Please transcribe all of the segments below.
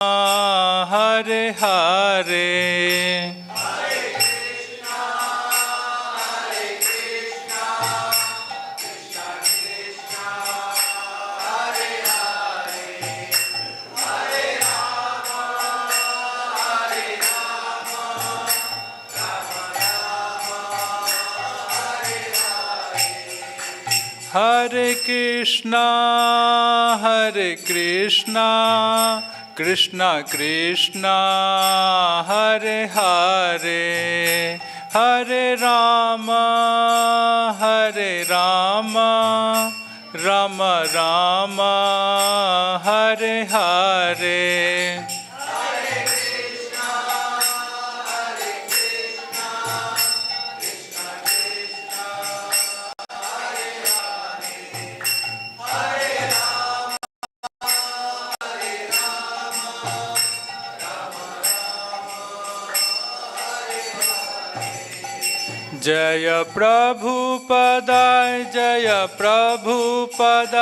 हरे हरे हरे कृष्णा कृष्णा कृष्णा हरे हरे हरे राम राम राम हरे हरे जय प्रभुपदाय जय प्रभुपदाय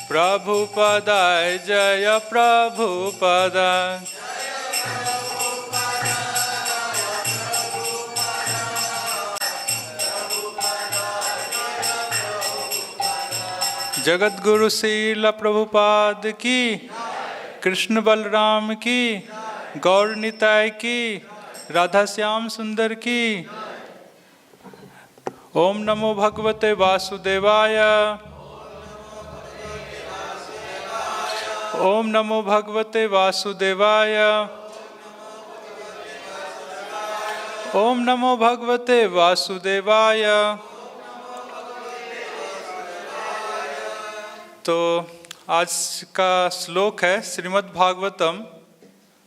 प्रभुपदाय जय प्रभुपदाय जगत गुरु श्रील प्रभुपाद की, कृष्ण बलराम की, गौर निताय की, राधा श्याम सुंदर की। ओम नमो भगवते वासुदेवाय। ओम नमो भगवते वासुदेवाय। ओम नमो भगवते वासुदेवाय। तो आज का श्लोक है श्रीमद् भागवतम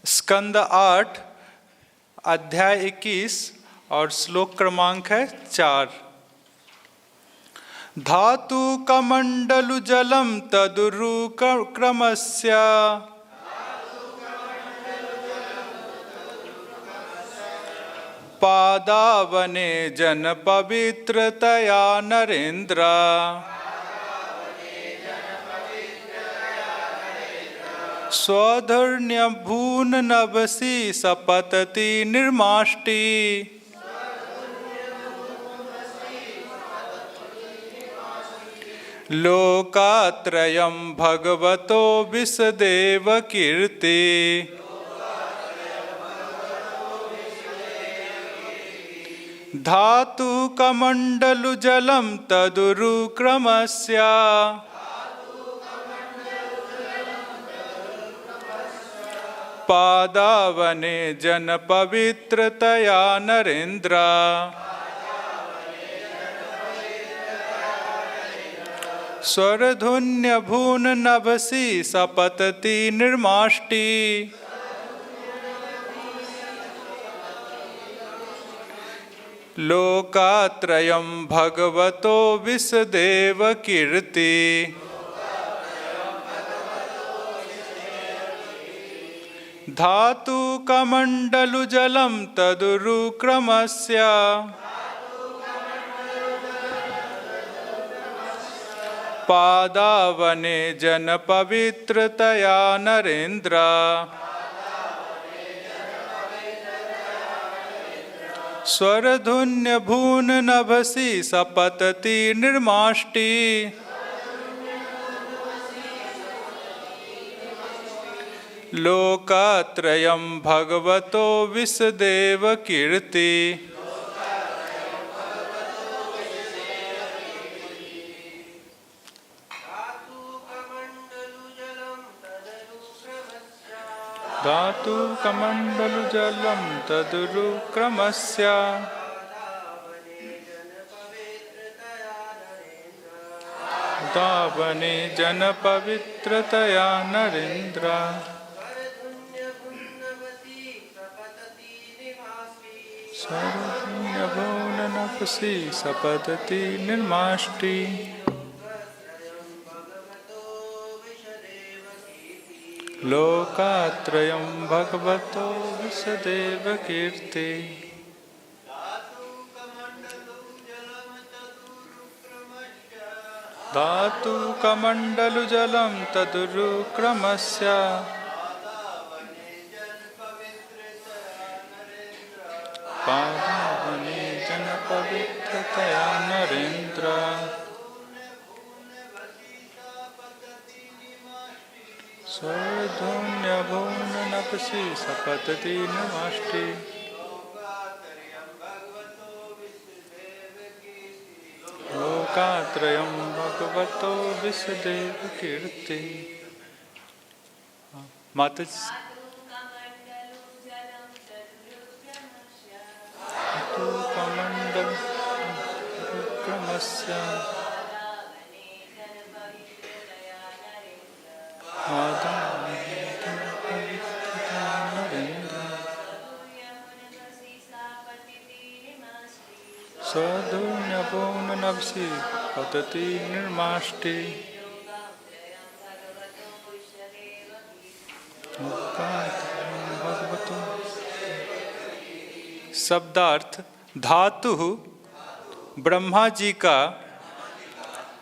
स्कंद 8 अध्याय 21 और श्लोक क्रमांक है 4। धातु कमंडलु जलम तदुरु क्रमस्य पादावने जन पवित्रतया नरेंद्र स्वधर्ण्य भून नभसि सपतति निर्माष्टि लोकात्रयं भगवतो विसदेव कीर्ति। धातु कमंडलु जलम तदुरु क्रमस्य पादावने जन पवित्रतया नरेंद्र स्वरधुन्य भून नभसि सपतति निर्माष्टि लोकात्रयं भगवतो विसदेव कीर्ति। धातु कमंडलु जलम तदुरु क्रमस्य पादावने जन पवित्रतया नरेंद्र स्वरधुन्य भून नभसि सपतति निर्माष्टि लोकात्रयं भगवतो विसदेव कीर्ति। धातु कमंडलु जलम तदुरु क्रमस्य दावने जन पवित्रतया नरेंद्र सर्वज्ञ भुवन नभसि सपतति निर्माष्टि लोकात्रयं भगवतो विसदेव कीर्ति। धातु कमंडलु जलम तदुरु क्रमस्य तया नरेन्द्र। स्वर्धून्यभूननपसि सपतति नमाष्टि। लोकात्रयं भगवतो विश्वदेव कीर्ति। माता कमंडल क्रमस्य स्वधुन्यभुवननभसि पतति निर्माष्टि। शब्दार्थ धातु ब्रह्मा जी का,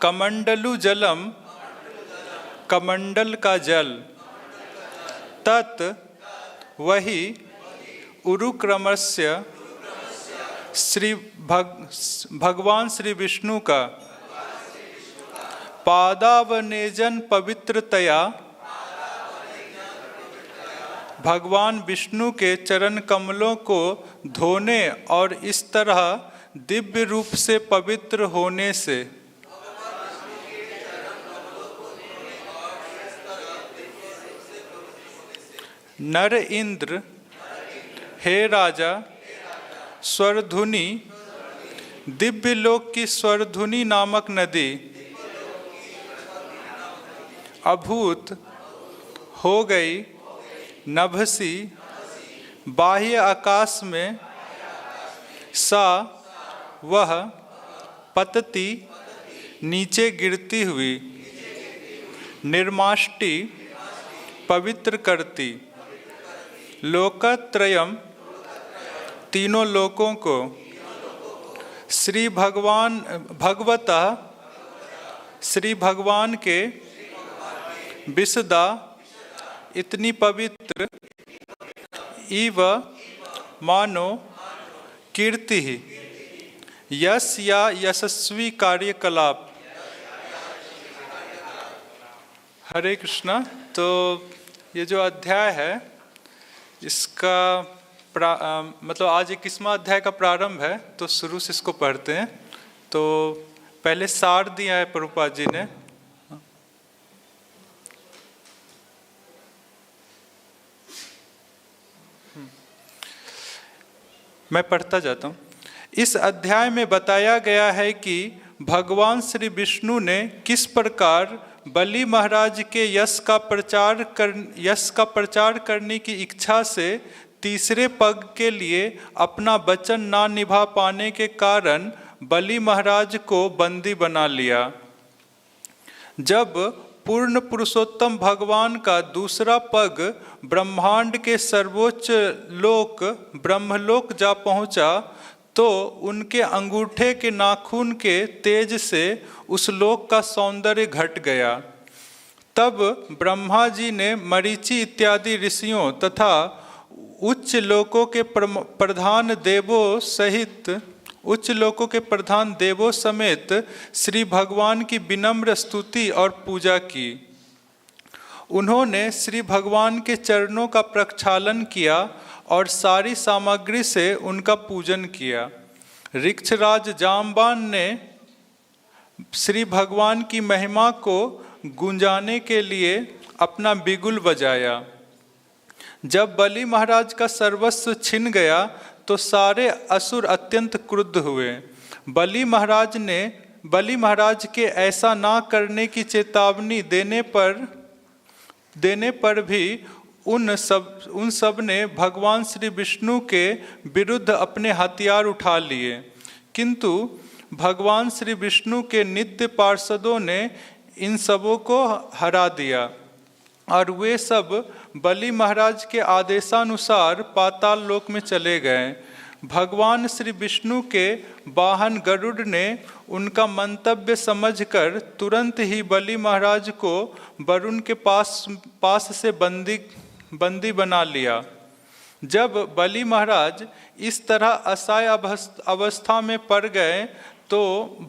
कमंडलु जलम कमंडल का जल, तत् वही उरुक्रमस्य भगवान श्री विष्णु का, पादावनेजन पवित्रतया भगवान विष्णु के चरण कमलों को धोने और इस तरह दिव्य रूप से पवित्र होने से नर इंद्र, हे राजा, स्वरधुनि दिव्य लोक की स्वरधुनि नामक नदी अभूत हो गई नभसी बाह्य आकाश में, सा वह पतति नीचे गिरती हुई, निर्माष्टि पवित्र करती, लोकत्रयम तीनों लोकों को, श्री भगवान के विसदा इतनी पवित्र, इव मानो कीर्ति ही, यश या यशस्वी कार्यकलाप। हरे कृष्णा। तो ये जो अध्याय है इसका मतलब आज 21वां अध्याय का प्रारंभ है, तो शुरू से इसको पढ़ते हैं। तो पहले सार दिया है प्रभुपाद जी ने। मैं पढ़ता जाता हूँ। इस अध्याय में बताया गया है कि भगवान श्री विष्णु ने किस प्रकार बलि महाराज के यश का प्रचार करने की इच्छा से तीसरे पग के लिए अपना वचन ना निभा पाने के कारण बलि महाराज को बंदी बना लिया। जब पूर्ण पुरुषोत्तम भगवान का दूसरा पग ब्रह्मांड के सर्वोच्च लोक ब्रह्मलोक जा पहुंचा, तो उनके अंगूठे के नाखून के तेज से उस लोक का सौंदर्य घट गया। तब ब्रह्मा जी ने मरीचि इत्यादि ऋषियों तथा उच्च लोकों के प्रधान देवों समेत श्री भगवान की विनम्र स्तुति और पूजा की। उन्होंने श्री भगवान के चरणों का प्रक्षालन किया और सारी सामग्री से उनका पूजन किया। ऋक्षराज जामवान ने श्री भगवान की महिमा को गुंजाने के लिए अपना बिगुल बजाया। जब बलि महाराज का सर्वस्व छिन गया तो सारे असुर अत्यंत क्रुद्ध हुए। बलि महाराज के ऐसा ना करने की चेतावनी देने पर भी उन सब ने भगवान श्री विष्णु के विरुद्ध अपने हथियार उठा लिए, किंतु भगवान श्री विष्णु के नित्य पार्षदों ने इन सबों को हरा दिया और वे सब बलि महाराज के आदेशानुसार पाताल लोक में चले गए। भगवान श्री विष्णु के वाहन गरुड़ ने उनका मंतव्य समझकर तुरंत ही बलि महाराज को वरुण के पास से बंदी बना लिया। जब बलि महाराज इस तरह असहाय अवस्था में पड़ गए तो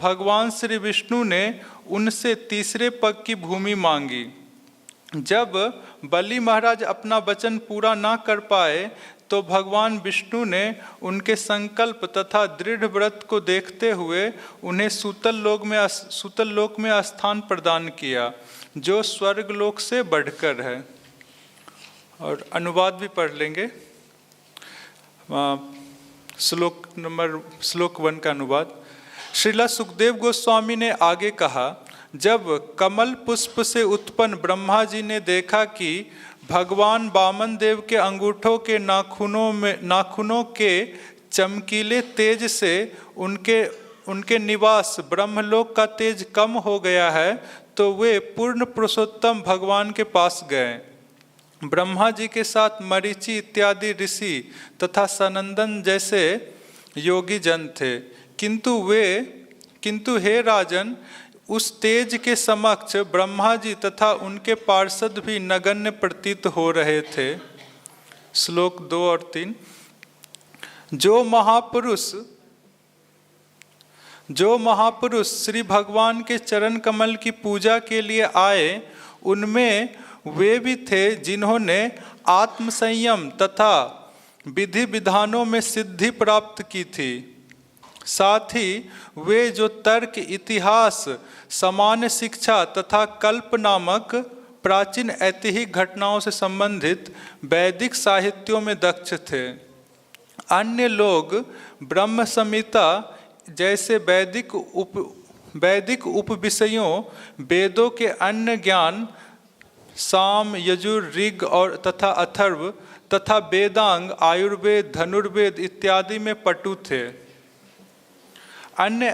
भगवान श्री विष्णु ने उनसे तीसरे पग की भूमि मांगी। जब बलि महाराज अपना वचन पूरा ना कर पाए तो भगवान विष्णु ने उनके संकल्प तथा दृढ़ व्रत को देखते हुए उन्हें सूतल लोक में स्थान प्रदान किया, जो स्वर्ग लोक से बढ़कर है। और अनुवाद भी पढ़ लेंगे। श्लोक 1 का अनुवाद। श्रीला सुखदेव गोस्वामी ने आगे कहा, जब कमल पुष्प से उत्पन्न ब्रह्मा जी ने देखा कि भगवान वामन देव के अंगूठों के नाखूनों के चमकीले तेज से उनके निवास ब्रह्मलोक का तेज कम हो गया है, तो वे पूर्ण पुरुषोत्तम भगवान के पास गए। ब्रह्मा जी के साथ मरीचि इत्यादि ऋषि तथा सनंदन जैसे योगी जन थे, किंतु हे राजन, उस तेज के समक्ष ब्रह्मा जी तथा उनके पार्षद भी नगण्य प्रतीत हो रहे थे। श्लोक 2 और 3। जो महापुरुष श्री भगवान के चरण कमल की पूजा के लिए आए, उनमें वे भी थे जिन्होंने आत्म संयम तथा विधि विधानों में सिद्धि प्राप्त की थी। साथ ही वे जो तर्क, इतिहास, सामान्य शिक्षा तथा कल्प नामक प्राचीन ऐतिहासिक घटनाओं से संबंधित वैदिक साहित्यों में दक्ष थे। अन्य लोग ब्रह्म संहिता जैसे वैदिक उपविषयों, वेदों के अन्य ज्ञान, साम, यजुर, ऋग और तथा अथर्व तथा वेदांग, आयुर्वेद, धनुर्वेद इत्यादि में पटु थे। अन्य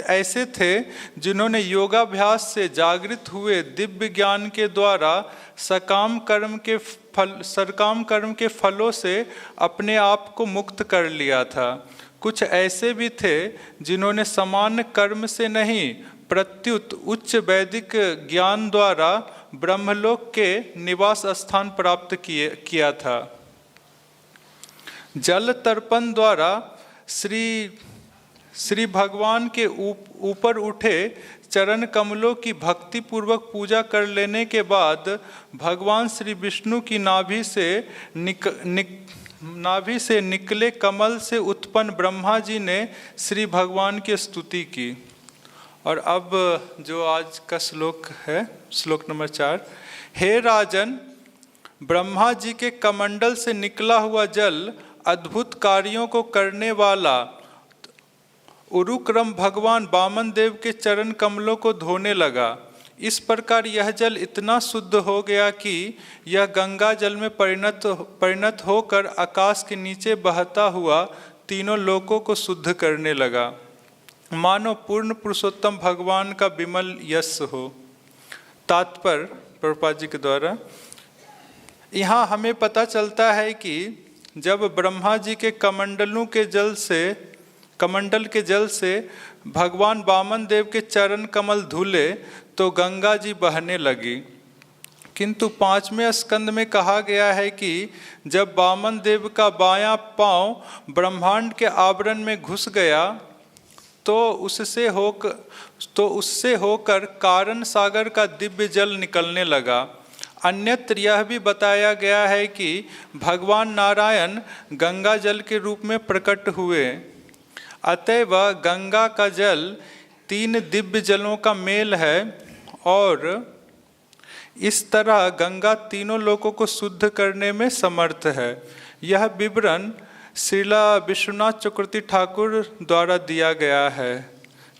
ऐसे थे जिन्होंने योगाभ्यास से जागृत हुए दिव्य ज्ञान के द्वारा सकाम कर्म के फलों से अपने आप को मुक्त कर लिया था। कुछ ऐसे भी थे जिन्होंने सामान्य कर्म से नहीं, प्रत्युत उच्च वैदिक ज्ञान द्वारा ब्रह्मलोक के निवास स्थान प्राप्त किया था। जल तर्पण द्वारा श्री भगवान के ऊपर उठे चरण कमलों की भक्ति पूर्वक पूजा कर लेने के बाद भगवान श्री विष्णु की नाभि से निकले कमल से उत्पन्न ब्रह्मा जी ने श्री भगवान की स्तुति की। और अब जो आज का श्लोक है, श्लोक नंबर 4। हे राजन, ब्रह्मा जी के कमंडल से निकला हुआ जल अद्भुत कार्यों को करने वाला उरुक्रम भगवान वामन देव के चरण कमलों को धोने लगा। इस प्रकार यह जल इतना शुद्ध हो गया कि यह गंगा जल में परिणत होकर आकाश के नीचे बहता हुआ तीनों लोकों को शुद्ध करने लगा, मानो पूर्ण पुरुषोत्तम भगवान का विमल यश हो। तात्पर्य प्रभुपाद जी के द्वारा यहाँ हमें पता चलता है कि जब ब्रह्मा जी के कमंडल के जल से भगवान वामन देव के चरण कमल धुले तो गंगा जी बहने लगी। किंतु 5वें स्कंद में कहा गया है कि जब वामन देव का बायां पांव ब्रह्मांड के आवरण में घुस गया तो उससे होकर कारण सागर का दिव्य जल निकलने लगा। अन्यत्र यह भी बताया गया है कि भगवान नारायण गंगा जल के रूप में प्रकट हुए। अतएव गंगा का जल 3 दिव्य जलों का मेल है और इस तरह गंगा तीनों लोकों को शुद्ध करने में समर्थ है। यह विवरण श्रीला विश्वनाथ चक्रवर्ती ठाकुर द्वारा दिया गया है।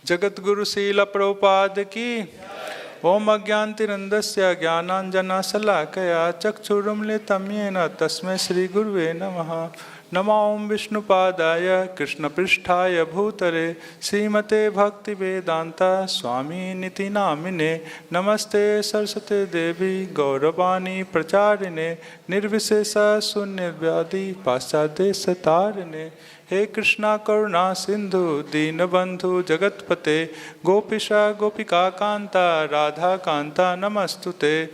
जगत गुरु श्रीला प्रभुपाद की। ओम अज्ञानतिरंदस्य ज्ञानांजनशलाकया चक्षुरुन्मीलितं येन तस्मै श्री गुरुवे नमः। नमो ओम विष्णुपादाय कृष्णपृष्ठाय भूतले श्रीमते भक्तिवेदांता स्वामिनिति नामिने। नमस्ते सरस्वती देवी गौरवाणी प्रचारिणे निर्विशेष शून्यवादी पाश्चात्यदेशतारिणे। हे कृष्णा करुणा सिंधु दीनबंधु जगतपते गोपीशा गोपिका कांता राधा कांता नमस्तुते।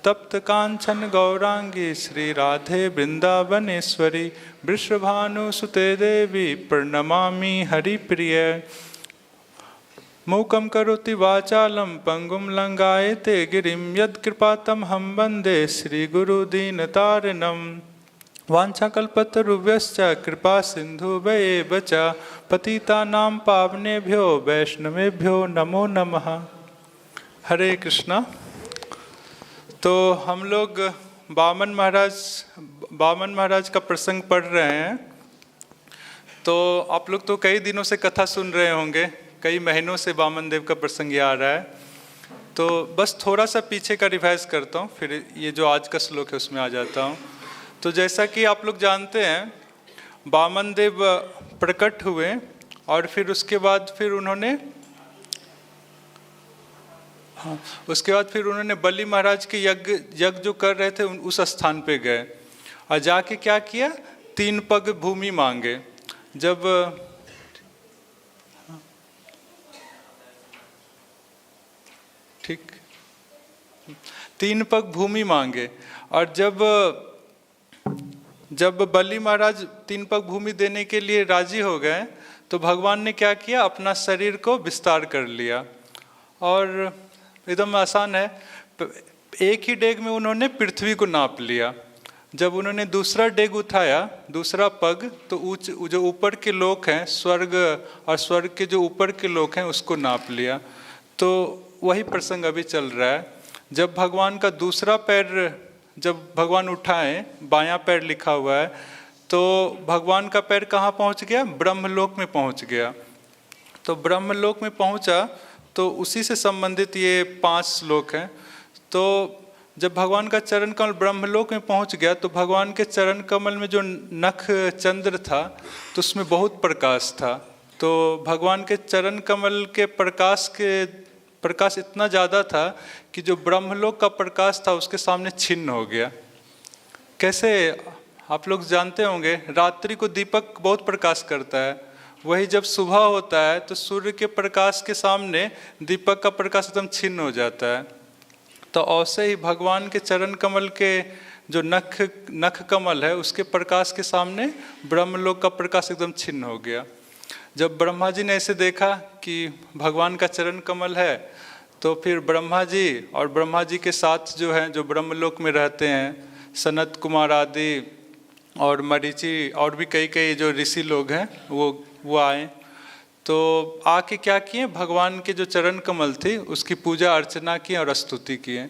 तप्त कांचन गौरांगी श्री राधे वृंदावनेश्वरी वृषभानुसुते देवी प्रणमामि हरिप्रिय। मूकं करोति वाचालं पंगुं लंघयते गिरिं यत्कृपातमहं वन्दे श्रीगुरुदीनतारिणं। वाञ्छाकल्पतरुभ्यश्च कृपा सिन्धुभ्येव च पतितानां पावनेभ्यो वैष्णवेभ्यो नमो नमः। हरे कृष्णा। तो हम लोग वामन महाराज का प्रसंग पढ़ रहे हैं। तो आप लोग तो कई दिनों से कथा सुन रहे होंगे, कई महीनों से वामन देव का प्रसंग ये आ रहा है। तो बस थोड़ा सा पीछे का रिवाइज करता हूँ, फिर ये जो आज का श्लोक है उसमें आ जाता हूँ। तो जैसा कि आप लोग जानते हैं, वामन देव प्रकट हुए और फिर उसके बाद फिर उन्होंने बलि महाराज के यज्ञ जो कर रहे थे उस स्थान पे गए और जाके क्या किया, 3 पग भूमि मांगे। जब ठीक 3 पग भूमि मांगे और जब बलि महाराज 3 पग भूमि देने के लिए राजी हो गए तो भगवान ने क्या किया, अपना शरीर को विस्तार कर लिया और एकदम आसान है, एक ही डेग में उन्होंने पृथ्वी को नाप लिया। जब उन्होंने दूसरा डेग उठाया, दूसरा पग, तो जो ऊपर के लोक हैं, स्वर्ग और स्वर्ग के जो ऊपर के लोक हैं उसको नाप लिया। तो वही प्रसंग अभी चल रहा है। जब भगवान का दूसरा पैर जब भगवान उठाएं, बायां पैर लिखा हुआ है, तो भगवान का पैर कहाँ पहुँच गया, ब्रह्मलोक में पहुँच गया। तो ब्रह्मलोक में पहुँचा तो उसी से संबंधित ये 5 श्लोक हैं। तो जब भगवान का चरण कमल ब्रह्मलोक में पहुंच गया तो भगवान के चरण कमल में जो नख चंद्र था तो उसमें बहुत प्रकाश था। तो भगवान के चरण कमल के प्रकाश इतना ज़्यादा था कि जो ब्रह्मलोक का प्रकाश था उसके सामने छिन्न हो गया। कैसे, आप लोग जानते होंगे, रात्रि को दीपक बहुत प्रकाश करता है, वही जब सुबह होता है तो सूर्य के प्रकाश के सामने दीपक का प्रकाश एकदम छिन्न हो जाता है। तो ऐसे ही भगवान के चरण कमल के जो नख कमल है उसके प्रकाश के सामने ब्रह्मलोक का प्रकाश एकदम छिन्न हो गया। जब ब्रह्मा जी ने ऐसे देखा कि भगवान का चरण कमल है तो फिर ब्रह्मा जी के साथ जो हैं, जो ब्रह्मलोक में रहते हैं, सनत कुमार आदि और मरीचि और भी कई जो ऋषि लोग हैं वो आए। तो आके क्या किए, भगवान के जो चरण कमल थी उसकी पूजा अर्चना की और स्तुति किए।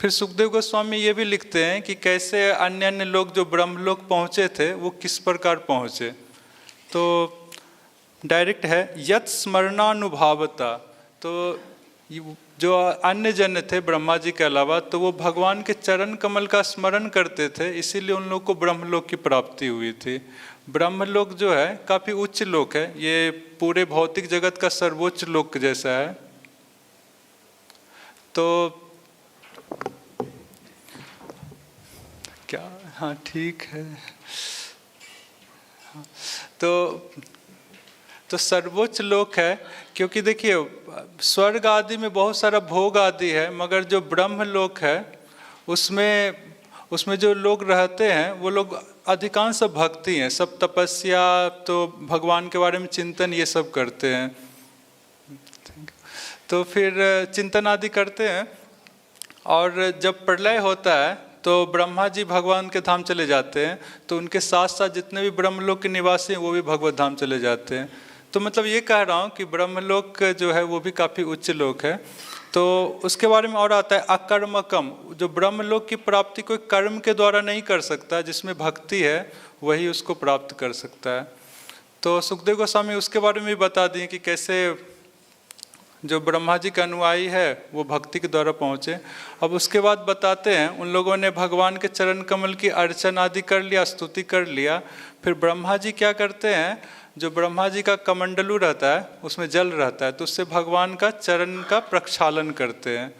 फिर सुखदेव गोस्वामी ये भी लिखते हैं कि कैसे अन्य लोग जो ब्रह्मलोक पहुँचे थे वो किस प्रकार पहुँचे। तो डायरेक्ट है, यत् स्मरणानुभावता। तो जो अन्य जन थे ब्रह्मा जी के अलावा, तो वो भगवान के चरण कमल का स्मरण करते थे, इसीलिए उन लोग को ब्रह्मलोक की प्राप्ति हुई थी। ब्रह्मलोक जो है काफ़ी उच्च लोक है, ये पूरे भौतिक जगत का सर्वोच्च लोक जैसा है। तो क्या, हाँ ठीक है। तो सर्वोच्च लोक है, क्योंकि देखिए स्वर्ग आदि में बहुत सारा भोग आदि है, मगर जो ब्रह्म लोक है उसमें जो लोग रहते हैं वो लोग अधिकांश भक्ति हैं, सब तपस्या, तो भगवान के बारे में चिंतन ये सब करते हैं। तो फिर चिंतन आदि करते हैं और जब प्रलय होता है तो ब्रह्मा जी भगवान के धाम चले जाते हैं, तो उनके साथ साथ जितने भी ब्रह्मलोक के निवासी हैं वो भी भगवत धाम चले जाते हैं। तो मतलब ये कह रहा हूँ कि ब्रह्मलोक जो है वो भी काफ़ी उच्च लोक है। तो उसके बारे में और आता है अकर्मकम, जो ब्रह्मलोक की प्राप्ति कोई कर्म के द्वारा नहीं कर सकता, जिसमें भक्ति है वही उसको प्राप्त कर सकता है। तो सुखदेव गोस्वामी उसके बारे में भी बता दिए कि कैसे जो ब्रह्मा जी का अनुयायी है वो भक्ति के द्वारा पहुँचे। अब उसके बाद बताते हैं उन लोगों ने भगवान के चरण कमल की अर्चना आदि कर लिया, स्तुति कर लिया। फिर ब्रह्मा जी क्या करते हैं, जो ब्रह्मा जी का कमंडलू रहता है उसमें जल रहता है, तो उससे भगवान का चरण का प्रक्षालन करते हैं।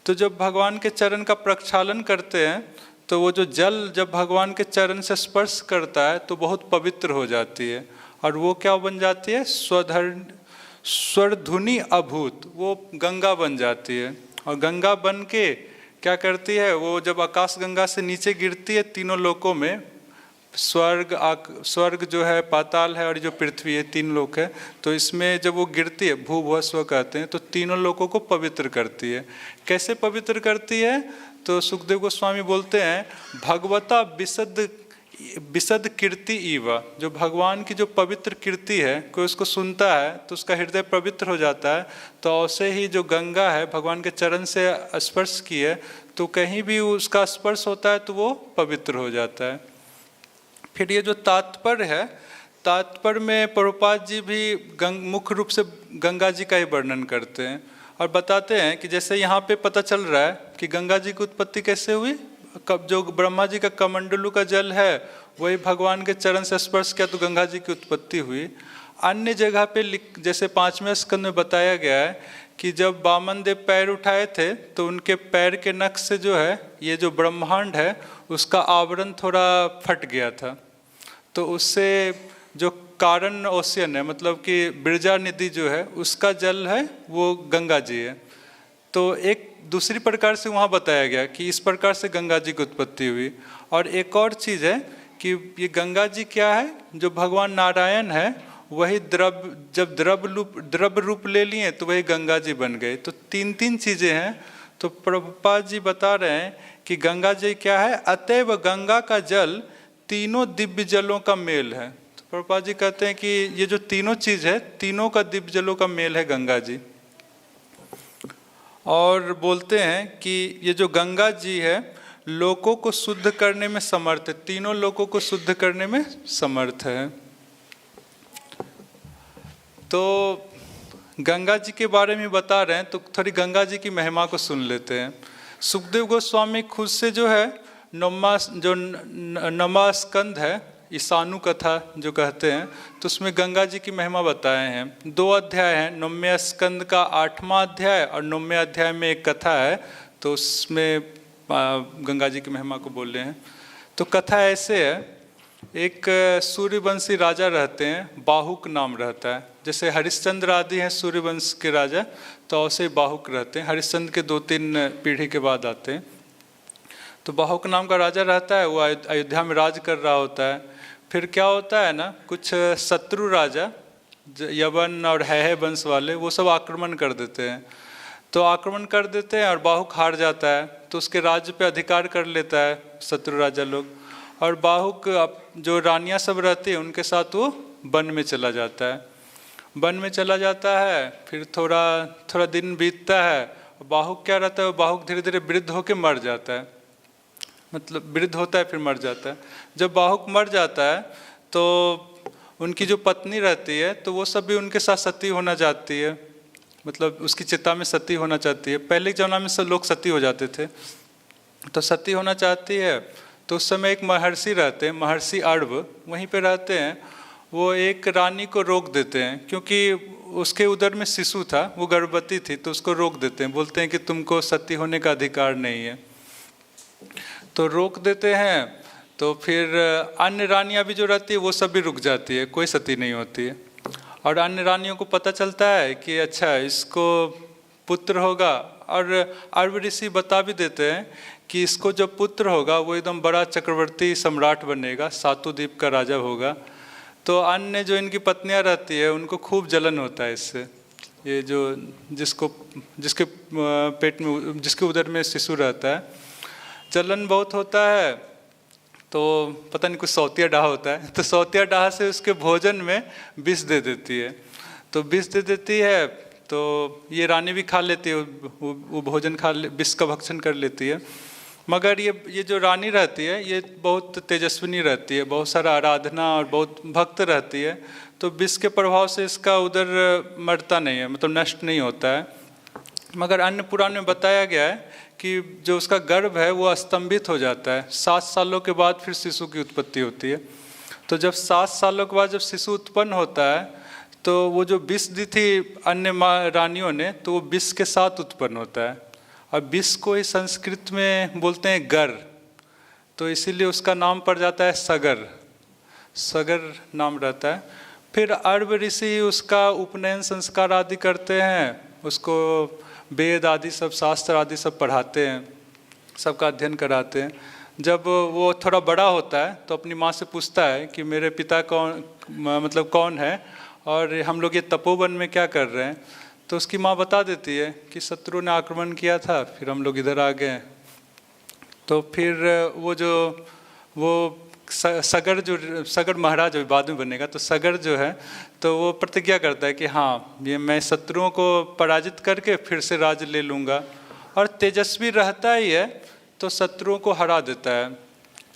तो जब भगवान के चरण का प्रक्षालन करते हैं तो वो जो जल जब भगवान के चरण से स्पर्श करता है तो बहुत पवित्र हो जाती है, और वो क्या बन जाती है, स्वरधुनि अभूत, वो गंगा बन जाती है। और गंगा बन के क्या करती है, वो जब आकाश गंगा से नीचे गिरती है तीनों लोकों में स्वर्ग जो है, पाताल है और जो पृथ्वी है, 3 लोक है। तो इसमें जब वो गिरती है, भू भुव स्व कहते हैं, तो तीनों लोकों को पवित्र करती है। कैसे पवित्र करती है? तो सुखदेव गोस्वामी बोलते हैं, भगवता विशद कीर्ति ईवा, जो भगवान की जो पवित्र कीर्ति है, कोई उसको सुनता है तो उसका हृदय पवित्र हो जाता है। तो ऐसे ही जो गंगा है, भगवान के चरण से स्पर्श की है, तो कहीं भी उसका स्पर्श होता है तो वो पवित्र हो जाता है। फिर ये जो तात्पर्य है, तात्पर्य में प्रभुपाद जी भी मुख्य रूप से गंगा जी का ही वर्णन करते हैं और बताते हैं कि जैसे यहाँ पे पता चल रहा है कि गंगा जी की उत्पत्ति कैसे हुई। कब जो ब्रह्मा जी का कमंडलू का जल है वही भगवान के चरण से स्पर्श किया तो गंगा जी की उत्पत्ति हुई। अन्य जगह पे जैसे 5वें स्कंद में बताया गया है कि जब वामन देव पैर उठाए थे तो उनके पैर के नख से जो है ये जो ब्रह्मांड है उसका आवरण थोड़ा फट गया था। तो उससे जो कारण ओशियन है, मतलब कि बिरजा नदी जो है उसका जल है वो गंगा जी है। तो एक दूसरी प्रकार से वहाँ बताया गया कि इस प्रकार से गंगा जी की उत्पत्ति हुई। और एक और चीज़ है कि ये गंगा जी क्या है, जो भगवान नारायण है वही जब द्रव्य रूप ले लिए तो वही गंगा जी बन गए। तो 3 चीज़ें हैं। तो प्रभुपाद जी बता रहे हैं कि गंगा जी क्या है, अतएव गंगा का जल तीनों दिव्य जलों का मेल है। तो प्रभुपाद जी कहते हैं कि ये जो तीनों चीज़ है, तीनों का दिव्य जलों का मेल है गंगा जी। और बोलते हैं कि ये जो गंगा जी है लोकों को शुद्ध करने में समर्थ है, तीनों लोकों को शुद्ध करने में समर्थ है। तो गंगा जी के बारे में बता रहे हैं तो थोड़ी गंगा जी की महिमा को सुन लेते हैं। सुखदेव गोस्वामी खुद से जो है नौमा स्कंद है, ईशानु कथा जो कहते हैं, तो उसमें गंगा जी की महिमा बताए हैं। 2 अध्याय हैं, 9वें स्कंद का 8वां अध्याय और 9वें अध्याय में एक कथा है, तो उसमें गंगा जी की महिमा को बोल रहे हैं। तो कथा ऐसे है, एक सूर्यवंशी राजा रहते हैं, बाहुक नाम रहता है। जैसे हरिश्चंद्र आदि हैं सूर्यवंश के राजा, तो ऐसे बाहुक रहते हैं। हरिश्चंद्र के 2-3 पीढ़ी के बाद आते हैं। तो बाहुक नाम का राजा रहता है, वो अयोध्या में राज कर रहा होता है। फिर क्या होता है ना, कुछ शत्रु राजा यवन और है वंश वाले वो सब आक्रमण कर देते हैं। तो आक्रमण कर देते हैं और बाहुक हार जाता है, तो उसके राज्य पे अधिकार कर लेता है शत्रु राजा लोग। और बाहुक जो रानियां सब रहती है उनके साथ वो वन में चला जाता है। वन में चला जाता है, फिर थोड़ा दिन बीतता है। बाहुक क्या रहता है, बाहुक धीरे धीरे वृद्ध होकर मर जाता है, मतलब वृद्ध होता है फिर मर जाता है। जब बाहुक मर जाता है तो उनकी जो पत्नी रहती है तो वो सब भी उनके साथ सती होना चाहती है, मतलब उसकी चिता में सती होना चाहती है। पहले के ज़माने में सब लोग सती हो जाते थे, तो सती होना चाहती है। तो उस समय एक महर्षि रहते हैं, महर्षि अर्व, वहीं पे रहते हैं। वो एक रानी को रोक देते हैं क्योंकि उसके उदर में शिशु था, वो गर्भवती थी, तो उसको रोक देते हैं। बोलते हैं कि तुमको सती होने का अधिकार नहीं है, तो रोक देते हैं। तो फिर अन्य रानियां भी जो रहती है वो सब भी रुक जाती है, कोई सती नहीं होती है। और अन्य रानियों को पता चलता है कि अच्छा इसको पुत्र होगा, और अर्व ऋषि बता भी देते हैं कि इसको जब पुत्र होगा वो एकदम बड़ा चक्रवर्ती सम्राट बनेगा, सातों द्वीप का राजा होगा। तो अन्य जो इनकी पत्नियां रहती है उनको खूब जलन होता है इससे। ये जो जिसके पेट में, जिसके उदर में शिशु रहता है, जलन बहुत होता है। तो पता नहीं कुछ सौतिया डाह होता है, तो सौतिया डाह से उसके भोजन में विष दे देती है। तो विष दे देती है तो ये रानी भी खा लेती है, वो भोजन विष का भक्षण कर लेती है। मगर ये जो रानी रहती है ये बहुत तेजस्विनी रहती है, बहुत सारा आराधना और बहुत भक्त रहती है। तो विष के प्रभाव से इसका उदर मरता नहीं है, मतलब नष्ट नहीं होता है। मगर अन्य पुराण में बताया गया है कि जो उसका गर्भ है वो स्तंभित हो जाता है। 7 सालों के बाद फिर शिशु की उत्पत्ति होती है। तो जब 7 सालों के बाद जब शिशु उत्पन्न होता है तो वो जो विष दी थी अन्य रानियों ने, तो वो विष के साथ उत्पन्न होता है। और विष को ही संस्कृत में बोलते हैं गर, तो इसीलिए उसका नाम पड़ जाता है सगर, सगर नाम रहता है। फिर अर्व ऋषि उसका उपनयन संस्कार आदि करते हैं, उसको वेद आदि सब, शास्त्र आदि सब पढ़ाते हैं, सबका अध्ययन कराते हैं। जब वो थोड़ा बड़ा होता है तो अपनी माँ से पूछता है कि मेरे पिता कौन, मतलब कौन है और हम लोग ये तपोवन में क्या कर रहे हैं। तो उसकी माँ बता देती है कि शत्रु ने आक्रमण किया था, फिर हम लोग इधर आ गए। तो फिर वो सगर महाराज बाद में बनेगा, तो सगर जो है तो वो प्रतिज्ञा करता है कि हाँ ये मैं शत्रुओं को पराजित करके फिर से राज ले लूँगा। और तेजस्वी रहता ही है तो शत्रुओं को हरा देता है।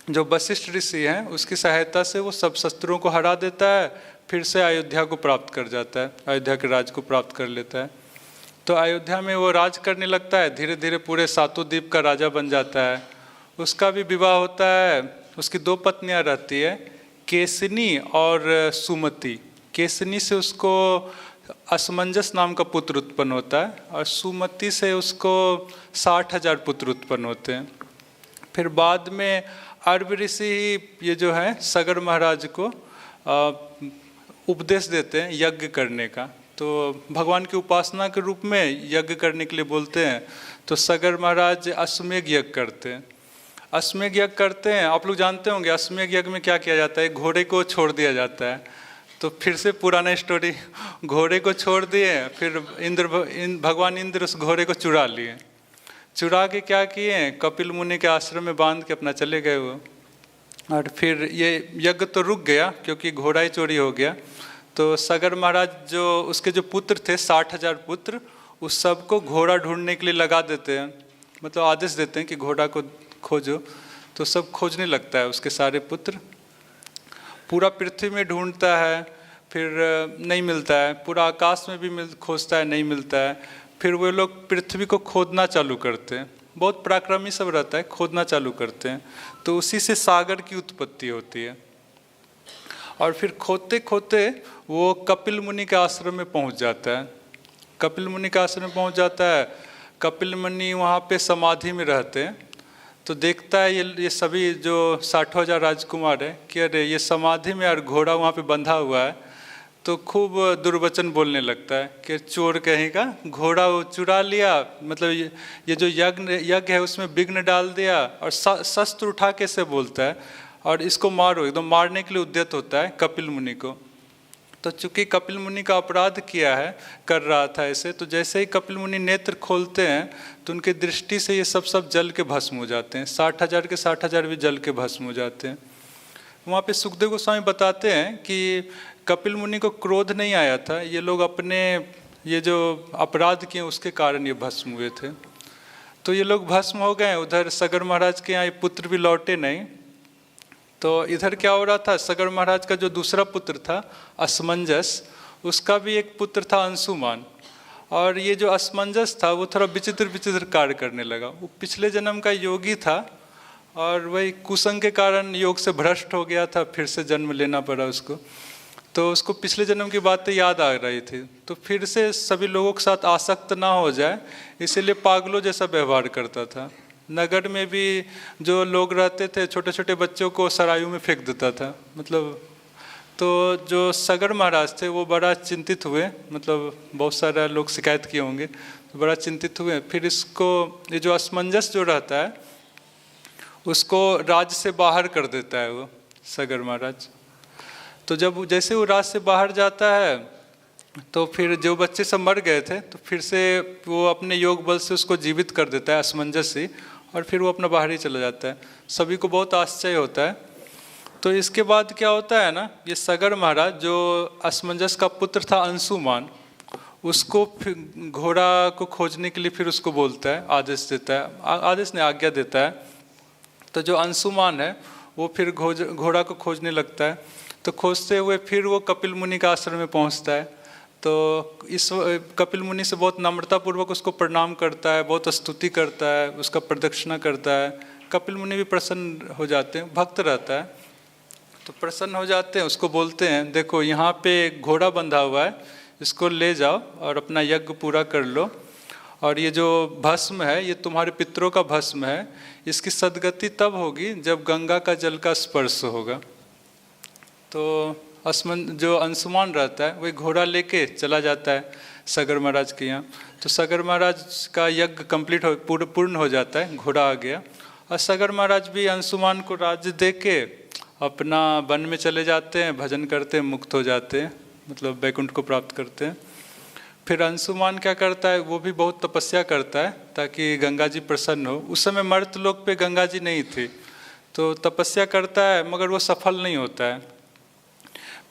जो वशिष्ठ ऋषि हैं उसकी सहायता से वो सब शत्रुओं को हरा देता है, फिर से अयोध्या को प्राप्त कर जाता है, अयोध्या के राज को प्राप्त कर लेता है। तो अयोध्या में वो राज करने लगता है, धीरे धीरे पूरे सातों द्वीप का राजा बन जाता है। उसका भी विवाह होता है, उसकी 2 पत्नियां रहती है, केसनी और सुमति। केसनी से उसको असमंजस नाम का पुत्र उत्पन्न होता है और सुमति से उसको 60,000 पुत्र उत्पन्न होते हैं। फिर बाद में अर्व ऋषि ये जो है सगर महाराज को उपदेश देते हैं यज्ञ करने का। तो भगवान की उपासना के रूप में यज्ञ करने के लिए बोलते हैं। तो सगर महाराज अश्वमेघ यज्ञ करते हैं। अश्वमेघ यज्ञ करते हैं, आप लोग जानते होंगे अश्वमेघ यज्ञ में क्या किया जाता है, घोड़े को छोड़ दिया जाता है। तो फिर से पुराना स्टोरी, घोड़े को छोड़ दिए, फिर भगवान इंद्र उस घोड़े को चुरा लिए। चुरा के क्या किए, कपिल मुनि के आश्रम में बांध के अपना चले गए वो। और फिर ये यज्ञ तो रुक गया क्योंकि घोड़ा ही चोरी हो गया। तो सगर महाराज जो उसके जो पुत्र थे 60,000 पुत्र, उस सबको घोड़ा ढूंढने के लिए लगा देते हैं, मतलब आदेश देते हैं कि घोड़ा को खोजो। तो सब खोजने लगता है, उसके सारे पुत्र पूरा पृथ्वी में ढूंढता है, फिर नहीं मिलता है। पूरा आकाश में भी खोजता है, नहीं मिलता है। फिर वे लोग पृथ्वी को खोदना चालू करते हैं, बहुत पराक्रमी सब रहता है, खोदना चालू करते हैं। तो उसी से सागर की उत्पत्ति होती है। और फिर खोदते खोदते वो कपिल मुनि के आश्रम में पहुंच जाता है। कपिल मुनि के आश्रम में पहुंच जाता है। कपिल मुनि वहाँ पे समाधि में रहते हैं। तो देखता है ये सभी जो 60,000 राजकुमार है कि अरे ये समाधि में और घोड़ा वहाँ पे बंधा हुआ है। तो खूब दुर्वचन बोलने लगता है कि चोर कहेगा, घोड़ा चुरा लिया, मतलब ये जो यज्ञ है उसमें विघ्न डाल दिया। और शस्त्र उठा के से बोलता है और इसको मारो, एकदम मारने के लिए उद्यत होता है कपिल मुनि को। तो चूंकि कपिल मुनि का अपराध किया है, कर रहा था ऐसे, तो जैसे ही कपिल मुनि नेत्र खोलते हैं तो उनकी दृष्टि से ये सब जल के भस्म हो जाते हैं। 60,000 के 60,000 भी जल के भस्म हो जाते हैं। वहाँ पे सुखदेव गोस्वामी बताते हैं कि कपिल मुनि को क्रोध नहीं आया था, ये लोग अपने ये जो अपराध किए उसके कारण ये भस्म हुए थे। तो ये लोग भस्म हो गए। उधर सगर महाराज के यहाँ ये पुत्र भी लौटे नहीं। तो इधर क्या हो रहा था, सगर महाराज का जो दूसरा पुत्र था असमंजस, उसका भी एक पुत्र था अंशुमान। और ये जो असमंजस था वो थोड़ा विचित्र कार्य करने लगा। वो पिछले जन्म का योगी था और वही कुसंग के कारण योग से भ्रष्ट हो गया था, फिर से जन्म लेना पड़ा उसको। तो उसको पिछले जन्म की बातें याद आ रही थी। तो फिर से सभी लोगों के साथ आसक्त ना हो जाए इसीलिए पागलों जैसा व्यवहार करता था। नगर में भी जो लोग रहते थे छोटे छोटे बच्चों को सरायू में फेंक देता था, मतलब। तो जो सगर महाराज थे वो बड़ा चिंतित हुए, मतलब बहुत सारा लोग शिकायत किए होंगे, तो बड़ा चिंतित हुए। फिर इसको ये जो असमंजस जो रहता है उसको राज्य से बाहर कर देता है वो सगर महाराज। तो जब जैसे वो राज्य से बाहर जाता है तो फिर जो बच्चे सब मर गए थे तो फिर से वो अपने योग बल से उसको जीवित कर देता है असमंजस से, और फिर वो अपना बाहर ही चला जाता है। सभी को बहुत आश्चर्य होता है। तो इसके बाद क्या होता है ना, ये सगर महाराज जो असमंजस का पुत्र था अंशुमान, उसको फिर घोड़ा को खोजने के लिए फिर उसको बोलता है, आदेश देता है, आदेश ने आज्ञा देता है। तो जो अंशुमान है वो फिर घोड़ा को खोजने लगता है। तो खोजते हुए फिर वो कपिल मुनि का आश्रम में पहुंचता है। तो इस कपिल मुनि से बहुत नम्रतापूर्वक उसको प्रणाम करता है, बहुत स्तुति करता है, उसका प्रदक्षिणा करता है। कपिल मुनि भी प्रसन्न हो जाते हैं, भक्त रहता है तो प्रसन्न हो जाते हैं। उसको बोलते हैं देखो यहाँ पे घोड़ा बंधा हुआ है, इसको ले जाओ और अपना यज्ञ पूरा कर लो। और ये जो भस्म है ये तुम्हारे पितरों का भस्म है, इसकी सद्गति तब होगी जब गंगा का जल का स्पर्श होगा। तो जो अंशुमान रहता है वही घोड़ा लेके चला जाता है सगर महाराज के यहाँ। तो सगर महाराज का यज्ञ कंप्लीट पूर्ण हो जाता है, घोड़ा आ गया। और सगर महाराज भी अंशुमान को राज्य दे के अपना वन में चले जाते हैं, भजन करते हैं, मुक्त हो जाते हैं, मतलब वैकुंठ को प्राप्त करते हैं। फिर अंशुमान क्या करता है, वो भी बहुत तपस्या करता है ताकि गंगा जी प्रसन्न हो। उस समय मर्त लोक पे गंगा जी नहीं थी, तो तपस्या करता है मगर वो सफल नहीं होता है।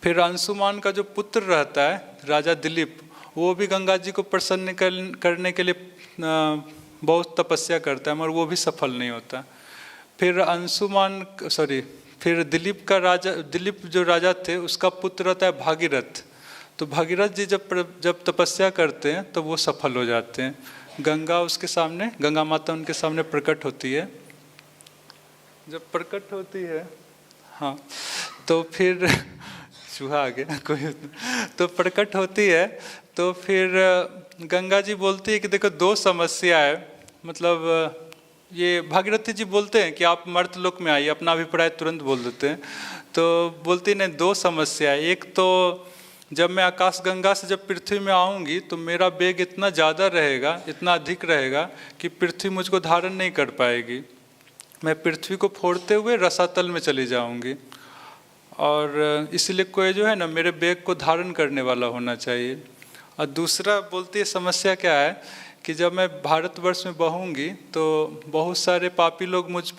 फिर अंशुमान का जो पुत्र रहता है राजा दिलीप, वो भी गंगा जी को प्रसन्न करने के लिए बहुत तपस्या करता है मगर वो भी सफल नहीं होता। फिर दिलीप जो राजा थे उसका पुत्र रहता है भागीरथ। तो भागीरथ जी जब तपस्या करते हैं तो वो सफल हो जाते हैं। गंगा माता उनके सामने प्रकट होती है। जब प्रकट होती है, हाँ, तो फिर चूहा आ गया कोई, तो प्रकट होती है तो फिर गंगा जी बोलती है कि देखो दो समस्या है, मतलब ये भागीरथी जी बोलते हैं कि आप मर्त लोक में आइए, अपना अभिप्राय तुरंत बोल देते हैं। तो बोलती नहीं, दो समस्या है। एक तो जब मैं आकाश गंगा से जब पृथ्वी में आऊँगी तो मेरा वेग इतना ज़्यादा रहेगा, इतना अधिक रहेगा कि पृथ्वी मुझको धारण नहीं कर पाएगी। मैं पृथ्वी को फोड़ते हुए रसातल में चली जाऊँगी, और इसलिए कोई जो है ना मेरे वेग को धारण करने वाला होना चाहिए। और दूसरा बोलती है समस्या क्या है कि जब मैं भारतवर्ष में बहूँगी तो बहुत सारे पापी लोग मुझ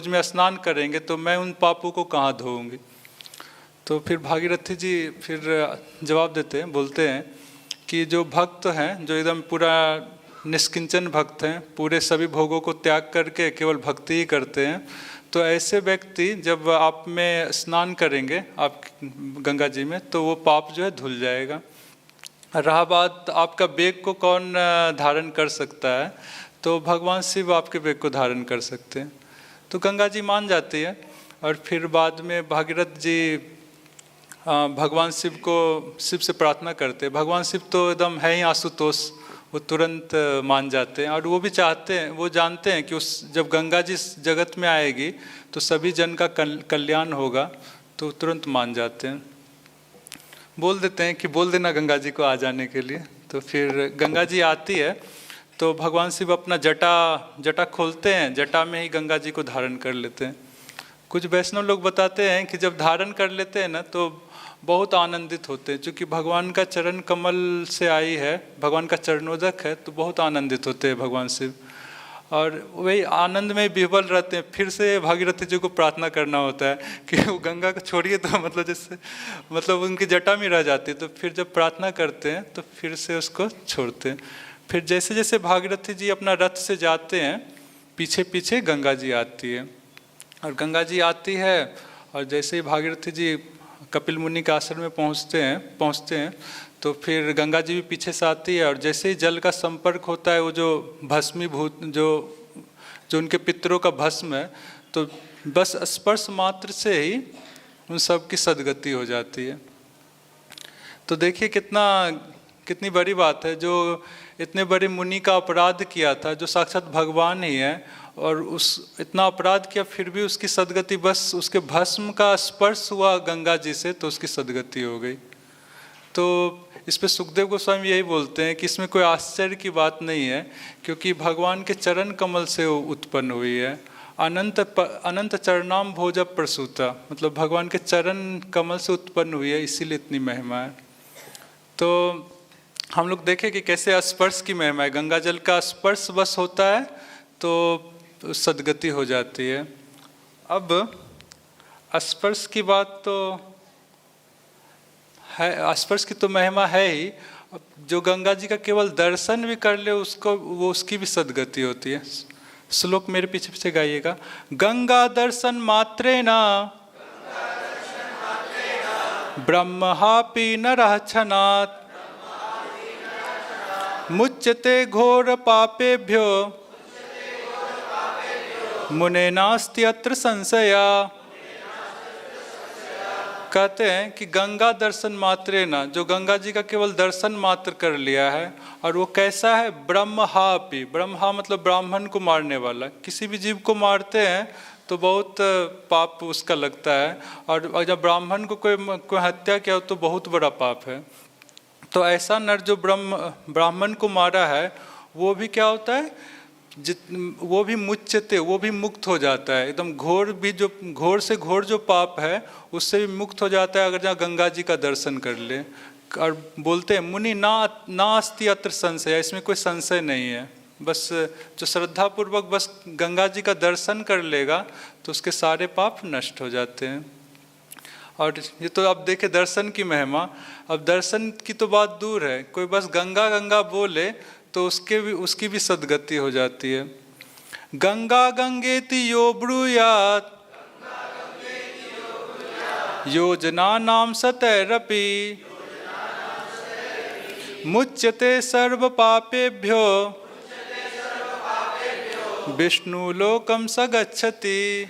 में स्नान करेंगे, तो मैं उन पापों को कहाँ धोऊंगी। तो फिर भागीरथी जी फिर जवाब देते हैं, बोलते हैं कि जो भक्त हैं, जो एकदम पूरा निष्किंचन भक्त हैं, पूरे सभी भोगों को त्याग करके केवल भक्ति ही करते हैं, तो ऐसे व्यक्ति जब आप में स्नान करेंगे आप गंगा जी में, तो वो पाप जो है धुल जाएगा। रहा बात आपका वेग को कौन धारण कर सकता है, तो भगवान शिव आपके वेग को धारण कर सकते हैं। तो गंगा जी मान जाती है, और फिर बाद में भागीरथ जी भगवान शिव से प्रार्थना करते हैं। भगवान शिव तो एकदम है ही आशुतोष, वो तुरंत मान जाते हैं, और वो भी चाहते हैं, वो जानते हैं कि जब गंगा जी जगत में आएगी तो सभी जन का कल्याण होगा, तो तुरंत मान जाते हैं। बोल देते हैं कि बोल देना गंगा जी को आ जाने के लिए। तो फिर गंगा जी आती है तो भगवान शिव अपना जटा खोलते हैं, जटा में ही गंगा जी को धारण कर लेते हैं। कुछ वैष्णव लोग बताते हैं कि जब धारण कर लेते हैं ना तो बहुत आनंदित होते हैं, क्योंकि भगवान का चरण कमल से आई है, भगवान का चरणोदक है, तो बहुत आनंदित होते हैं भगवान शिव, और वही आनंद में विह्वल रहते हैं। फिर से भागीरथी जी को प्रार्थना करना होता है कि वो गंगा को छोड़िए, तो मतलब उनकी जटा में रह जाती है। तो फिर जब प्रार्थना करते हैं तो फिर से उसको छोड़ते हैं। फिर जैसे जैसे भागीरथी जी अपना रथ से जाते हैं, पीछे पीछे गंगा जी आती है, और गंगा जी आती है, और जैसे ही भागीरथी जी कपिल मुनि के आश्रम में पहुँचते हैं तो फिर गंगा जी भी पीछे से आती है, और जैसे ही जल का संपर्क होता है, वो जो भस्मीभूत जो उनके पितरों का भस्म है, तो बस स्पर्श मात्र से ही उन सब की सद्गति हो जाती है। तो देखिए कितनी बड़ी बात है, जो इतने बड़े मुनि का अपराध किया था, जो साक्षात भगवान ही है, और इतना अपराध किया फिर भी उसकी सद्गति, बस उसके भस्म का स्पर्श हुआ गंगा जी से तो उसकी सद्गति हो गई। तो इस पे सुखदेव गोस्वामी यही बोलते हैं कि इसमें कोई आश्चर्य की बात नहीं है, क्योंकि भगवान के चरण कमल से वो उत्पन्न हुई है। अनंत चरणाम भोज प्रसूता, मतलब भगवान के चरण कमल से उत्पन्न हुई है, इसीलिए इतनी महिमा है। तो हम लोग देखें कि कैसे स्पर्श की महिमा है। गंगा जल का स्पर्श बस होता है तो सद्गति हो जाती है। अब स्पर्श की बात तो है, स्पर्श की तो महिमा है ही। जो गंगा जी का केवल दर्शन भी कर ले उसकी भी सद्गति होती है। श्लोक मेरे पीछे पीछे गाइएगा। गंगा दर्शन मात्रेना ब्रह्मापि नरः क्षणात् मुच्यते घोर पापेभ्यो मुने नास्ति अत्र संशया। कहते हैं कि गंगा दर्शन मात्रे ना, जो गंगा जी का केवल दर्शन मात्र कर लिया है, और वो कैसा है, ब्रह्मापि, ब्रह्मा मतलब ब्राह्मण को मारने वाला। किसी भी जीव को मारते हैं तो बहुत पाप उसका लगता है, और जब ब्राह्मण को कोई हत्या किया तो बहुत बड़ा पाप है। तो ऐसा नर जो ब्राह्मण को मारा है, वो भी क्या होता है, वो भी मुच्यते, वो भी मुक्त हो जाता है एकदम। घोर भी जो घोर से घोर जो पाप है उससे भी मुक्त हो जाता है अगर जहाँ गंगा जी का दर्शन कर ले। और बोलते हैं मुनि ना अस्ति अत्र संशय, इसमें कोई संशय नहीं है। बस जो श्रद्धापूर्वक बस गंगा जी का दर्शन कर लेगा तो उसके सारे पाप नष्ट हो जाते हैं। और ये तो आप देखें दर्शन की महिमा। अब दर्शन की तो बात दूर है, कोई बस गंगा गंगा बोले तो उसकी भी सद्गति हो जाती है। गंगा गंगेति यो ब्रूयात् योजना नाम सतैरपि मुच्यते सर्व पापेभ्यो विष्णु लोकम स गच्छति।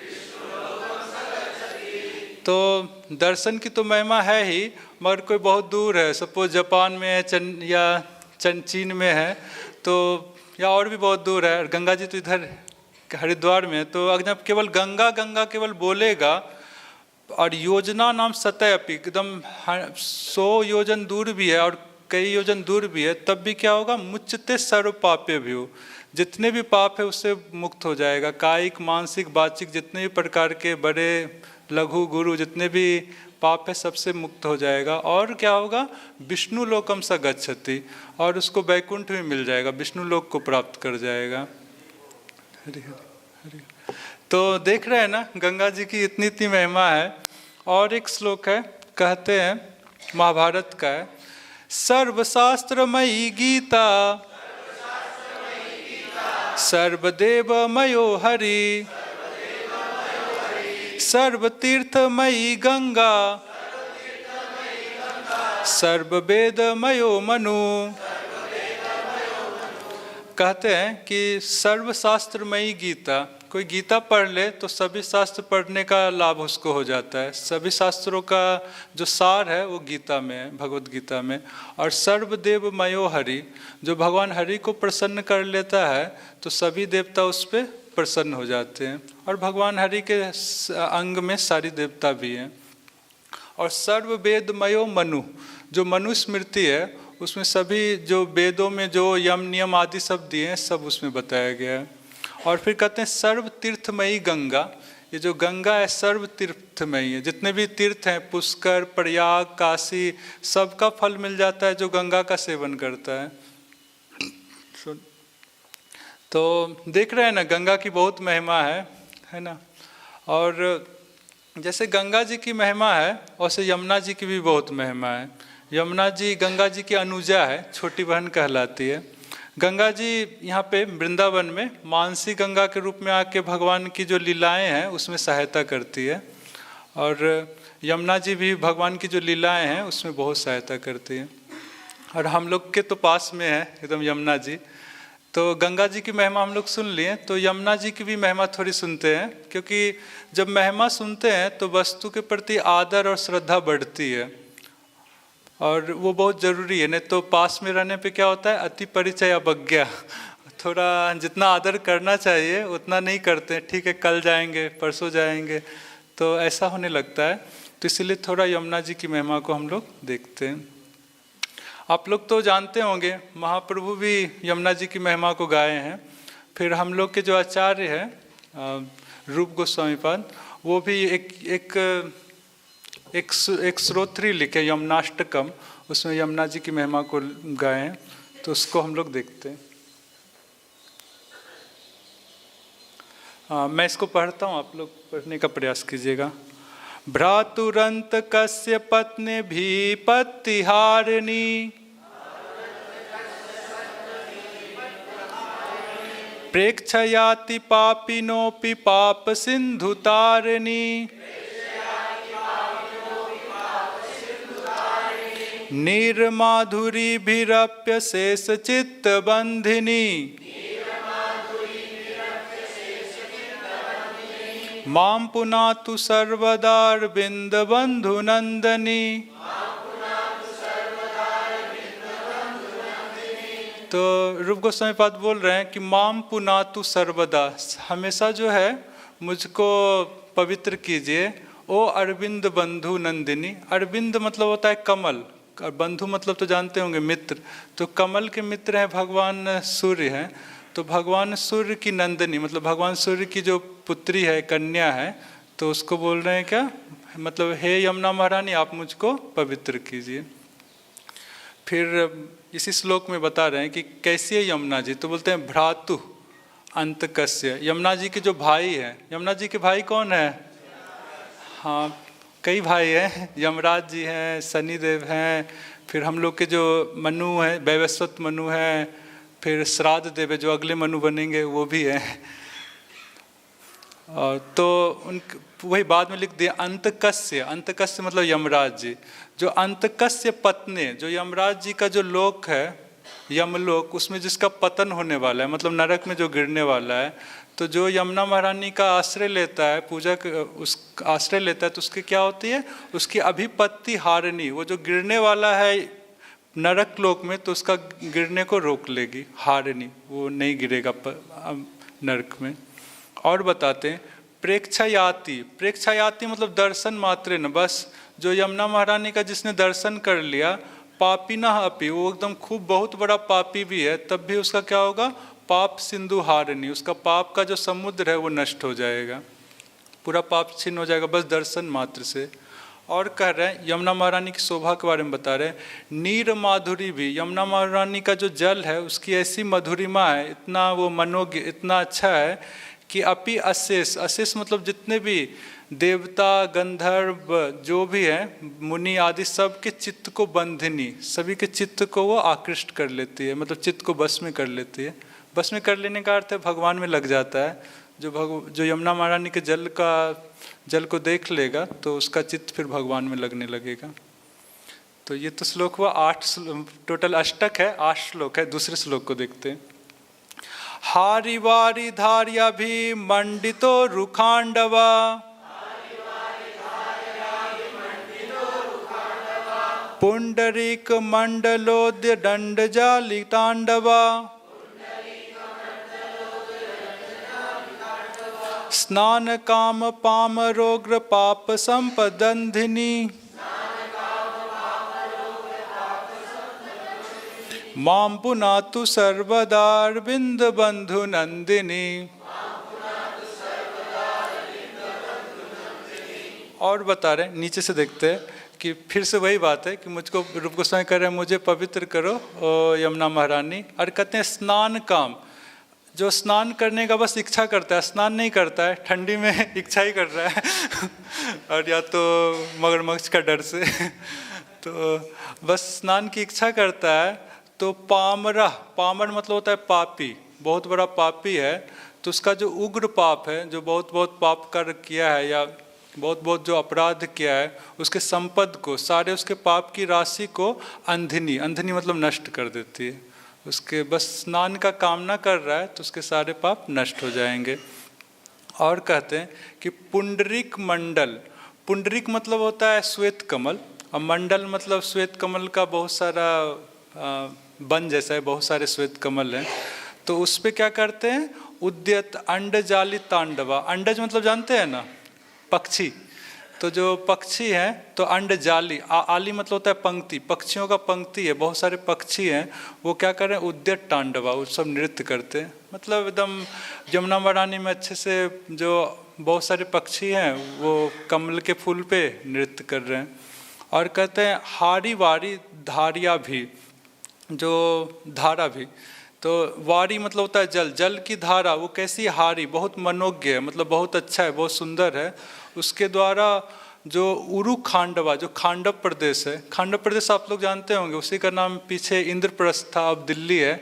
तो दर्शन की तो महिमा है ही, मगर कोई बहुत दूर है, सपोज जापान में है या चीन में है तो, या और भी बहुत दूर है, गंगा जी तो इधर हरिद्वार में है, तो अगर केवल गंगा गंगा केवल बोलेगा और योजना नाम सतह अपी एकदम 100 योजन दूर भी है और कई योजन दूर भी है, तब भी क्या होगा, मुच्यते सर्व पापे भी हो, जितने भी पाप है उससे मुक्त हो जाएगा। कायिक मानसिक वाचिक जितने भी प्रकार के बड़े लघु गुरु जितने भी पाप है सबसे मुक्त हो जाएगा। और क्या होगा, विष्णु लोकम स गच्छति, और उसको वैकुंठ में मिल जाएगा, विष्णु लोक को प्राप्त कर जाएगा। हरि हरि हरि। तो देख रहे हैं ना गंगा जी की इतनी इतनी महिमा है। और एक श्लोक है, कहते हैं महाभारत का है, सर्वशास्त्रमयी गीता सर्वदेवमयो हरि सर्वतीर्थमयी गंगा सर्ववेदमयो मनु। कहते हैं कि सर्वशास्त्रमयी गीता, कोई गीता पढ़ ले तो सभी शास्त्र पढ़ने का लाभ उसको हो जाता है। सभी शास्त्रों का जो सार है वो गीता में है, भगवत गीता में। और सर्वदेवमयो हरि, जो भगवान हरि को प्रसन्न कर लेता है तो सभी देवता उस पर प्रसन्न हो जाते हैं। और भगवान हरि के अंग में सारी देवता भी हैं। और सर्ववेदमयो मनु, जो मनु स्मृति है उसमें सभी जो वेदों में जो यम नियम आदि सब दिए हैं सब उसमें बताया गया है। और फिर कहते हैं सर्व तीर्थमयी गंगा, ये जो गंगा है सर्व तीर्थमयी है, जितने भी तीर्थ हैं पुष्कर प्रयाग काशी सबका फल मिल जाता है जो गंगा का सेवन करता है। तो देख रहे हैं ना गंगा की बहुत महिमा है ना। और जैसे गंगा जी की महिमा है वैसे यमुना जी की भी बहुत महिमा है। यमुना जी गंगा जी की अनुजा है, छोटी बहन कहलाती है। गंगा जी यहाँ पे वृंदावन में मानसी गंगा के रूप में आके भगवान की जो लीलाएं हैं उसमें सहायता करती है। और यमुना जी भी भगवान की जो लीलाएं हैं उसमें बहुत सहायता करती है। और हम लोग के तो पास में है एकदम यमुना जी। तो गंगा जी की महिमा हम लोग सुन लिए, तो यमुना जी की भी महिमा थोड़ी सुनते हैं, क्योंकि जब महिमा सुनते हैं तो वस्तु के प्रति आदर और श्रद्धा बढ़ती है और वो बहुत ज़रूरी है। नहीं तो पास में रहने पे क्या होता है, अति परिचय अवज्ञा, थोड़ा जितना आदर करना चाहिए उतना नहीं करते, ठीक है कल जाएंगे परसों जाएंगे, तो ऐसा होने लगता है। तो इसीलिए थोड़ा यमुना जी की महिमा को हम लोग देखते हैं। आप लोग तो जानते होंगे महाप्रभु भी यमुना जी की महिमा को गाए हैं। फिर हम लोग के जो आचार्य हैं रूप गोस्वामी पाद, वो भी एक स्तोत्र लिखे यमुनाष्टकम, उसमें यमुना जी की महिमा को गाए हैं, तो उसको हम लोग देखते हैं। मैं इसको पढ़ता हूँ, आप लोग पढ़ने का प्रयास कीजिएगा। भ्रातुरंत कस्य पत्नी भी पत्तिहारिणी प्रेक्षयाति पापिनोपि पाप सिंधु तारिणी निर्माधुरीभिरप्य शेष चित्त बंधिनी मां पुनातु सर्वदारविंद बंधु नंदनी। तो रूप गोस्वामी पाद बोल रहे हैं कि माम पुनातु सर्वदा, हमेशा जो है मुझको पवित्र कीजिए ओ अरविंद बंधु नंदिनी। अरविंद मतलब होता है कमल, और बंधु मतलब तो जानते होंगे मित्र, तो कमल के मित्र हैं भगवान सूर्य हैं। तो भगवान सूर्य की नंदिनी मतलब भगवान सूर्य की जो पुत्री है, कन्या है, तो उसको बोल रहे हैं क्या, मतलब हे यमुना महारानी आप मुझको पवित्र कीजिए। फिर इसी श्लोक में बता रहे हैं कि कैसी है यमुना जी, तो बोलते हैं भ्रातु अंतकस्य, यमुना जी के जो भाई हैं, यमुना जी के भाई कौन है? हाँ, कई भाई हैं, यमराज जी हैं, शनिदेव हैं, फिर हम लोग के जो मनु हैं, वैवस्वत मनु हैं, फिर श्राद्ध देव है जो अगले मनु बनेंगे वो भी हैं। तो उन वही बाद में लिख दिया अंतकस्य, अंतकस्य मतलब यमराज जी, जो अंतकस्य पत्नी, जो यमराज जी का जो लोक है यमलोक, उसमें जिसका पतन होने वाला है, मतलब नरक में जो गिरने वाला है, तो जो यमुना महारानी का आश्रय लेता है, पूजा उस आश्रय लेता है, तो उसकी क्या होती है, उसकी अभिपत्ति हारिणी, वो जो गिरने वाला है नरक लोक में, तो उसका गिरने को रोक लेगी, हारिणी, वो नहीं गिरेगा नरक में। और बताते हैं प्रेक्षायाति, प्रेक्षायाति मतलब दर्शन मात्र न, बस जो यमुना महारानी का जिसने दर्शन कर लिया, पापी ना अपी, वो एकदम खूब बहुत बड़ा पापी भी है, तब भी उसका क्या होगा, पाप सिंधु हारिणी, उसका पाप का जो समुद्र है वो नष्ट हो जाएगा, पूरा पाप छिन्न हो जाएगा बस दर्शन मात्र से। और कह रहे हैं यमुना महारानी की शोभा के बारे में बता रहे हैं, नीर माधुरी भी, यमुना महारानी का जो जल है उसकी ऐसी मधुरिमा है, इतना वो मनोज्ञ, इतना अच्छा है कि अपि अशेष, अशेष मतलब जितने भी देवता गंधर्व जो भी हैं, मुनि आदि, सब के चित्त को बंधिनी, सभी के चित्त को वो आकृष्ट कर लेती है, मतलब चित्त को बस में कर लेती है। बस में कर लेने का अर्थ है भगवान में लग जाता है। जो यमुना महारानी के जल को देख लेगा तो उसका चित्त फिर भगवान में लगने लगेगा। तो ये तो श्लोक हुआ 8, टोटल अष्टक है, 8 श्लोक है। दूसरे श्लोक को देखते हैं। हारी वारी धार्या भी मंडितो रुखांडवा, पुंडरीक मंडलोद्य दंडजाली तांडवा, स्नान काम पामरोग्र पाप संपदंधिनी, मां पुनातु सर्वदा अरविंद बंधु नंदिनी। और बता रहे नीचे से देखते हैं कि फिर से वही बात है कि मुझको रूप गोस्वामी कह रहे हैं मुझे पवित्र करो ओ यमुना महारानी। और कहते हैं स्नान काम, जो स्नान करने का बस इच्छा करता है, स्नान नहीं करता है, ठंडी में इच्छा ही कर रहा है और या तो मगरमच्छ का डर से तो बस स्नान की इच्छा करता है। तो पामर मतलब होता है पापी, बहुत बड़ा पापी है, तो उसका जो उग्र पाप है, जो बहुत पाप कर किया है या बहुत जो अपराध किया है, उसके संपद को, सारे उसके पाप की राशि को अंधिनी मतलब नष्ट कर देती है। उसके बस स्नान का कामना कर रहा है तो उसके सारे पाप नष्ट हो जाएंगे। और कहते हैं कि पुंडरीक मंडल, पुंडरीक मतलब होता है श्वेत कमल, और मंडल मतलब श्वेत कमल का बहुत सारा बन जैसा है, बहुत सारे श्वेत कमल हैं। तो उस पर क्या करते हैं, उद्यत अंडजाली तांडवा, अंडज मतलब जानते हैं ना, पक्षी, तो जो पक्षी हैं तो अंडजाली, आली मतलब होता है पंक्ति, पक्षियों का पंक्ति है, बहुत सारे पक्षी हैं, वो क्या कर रहे हैं, उद्यत तांडवा, वो सब नृत्य करते हैं। मतलब एकदम यमुना महारानी में अच्छे से जो बहुत सारे पक्षी हैं वो कमल के फूल पे नृत्य कर रहे हैं। और कहते हैं हारी वारी धारिया भी, जो धारा भी, तो वारी मतलब होता है जल, जल की धारा, वो कैसी हारी, बहुत मनोज्ञ है, मतलब बहुत अच्छा है, बहुत सुंदर है। उसके द्वारा जो उरु खांडवा, जो खांडव प्रदेश है, खांडव प्रदेश आप लोग जानते होंगे, उसी का नाम पीछे इंद्रप्रस्थ था, अब दिल्ली है,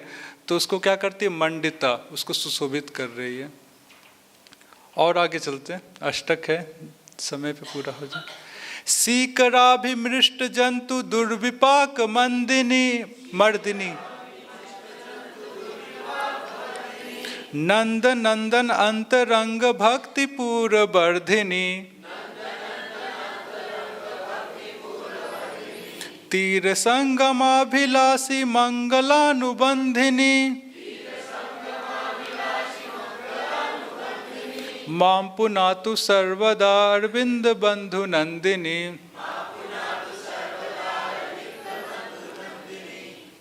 तो उसको क्या करती है, मंडिता, उसको सुशोभित कर रही है। और आगे चलते हैं, अष्टक है, समय पे पूरा हो जाए। सीकराभिमृष्ट जंतु दुर्विपाक मंदिनी मर्दिनी, नंद नंदन अंतरंग भक्ति पूर वर्धिनी, तीर संगमाभिलाषी मंगलानुबंधिनी, मां पुनातु सर्वदा अरविंद बंधु नंदिनी।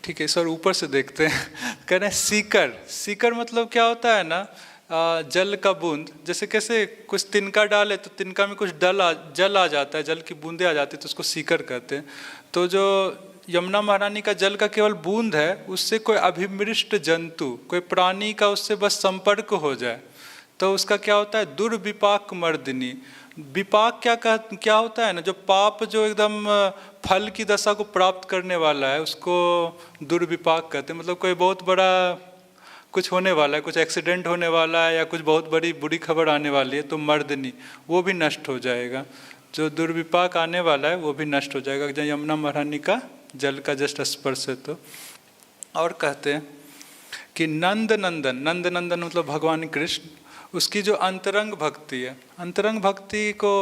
ठीक है सर, ऊपर से देखते हैं। कह रहे हैं सीकर। सीकर मतलब क्या होता है ना, जल का बूंद। जैसे कैसे कुछ तिनका डाले तो तिनका में कुछ जल आ जाता है, जल की बूंदें आ जाती है, तो उसको सीकर कहते हैं। तो जो यमुना महारानी का जल का केवल बूंद है, उससे कोई अभिमृष्ट जंतु, कोई प्राणी का उससे बस संपर्क हो जाए तो उसका क्या होता है, दुर्विपाक मर्दिनी। विपाक क्या होता है ना, जो पाप जो एकदम फल की दशा को प्राप्त करने वाला है, उसको दुर्विपाक कहते हैं। मतलब कोई बहुत बड़ा कुछ होने वाला है, कुछ एक्सीडेंट होने वाला है या कुछ बहुत बड़ी बुरी खबर आने वाली है, तो मर्दनी वो भी नष्ट हो जाएगा। जो दुर्विपाक आने वाला है वो भी नष्ट हो जाएगा जब यमुना महारानी का जल का जस्ट स्पर्श है तो। और कहते हैं कि नंद नंदन, नंद नंदन मतलब भगवान कृष्ण, उसकी जो अंतरंग भक्ति है, अंतरंग भक्ति को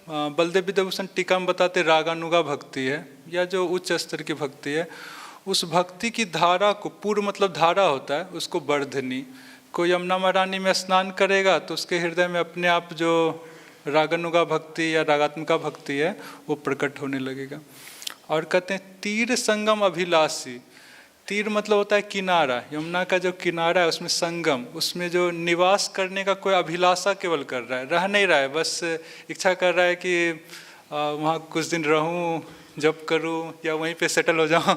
बलदेव विद्याभूषण टीका में बताते रागानुगा भक्ति है, या जो उच्च स्तर की भक्ति है, उस भक्ति की धारा को, पूर्व मतलब धारा होता है, उसको वर्धनी। कोई यमुना महारानी में स्नान करेगा तो उसके हृदय में अपने आप जो रागानुगा भक्ति या रागात्मिका भक्ति है वो प्रकट होने लगेगा। और कहते हैं तीर संगम अभिलाषी। तीर मतलब होता है किनारा, यमुना का जो किनारा है उसमें संगम, उसमें जो निवास करने का कोई अभिलाषा केवल कर रहा है, रह नहीं रहा है, बस इच्छा कर रहा है कि वहाँ कुछ दिन रहूँ, जब करूँ या वहीं पे सेटल हो जाऊँ,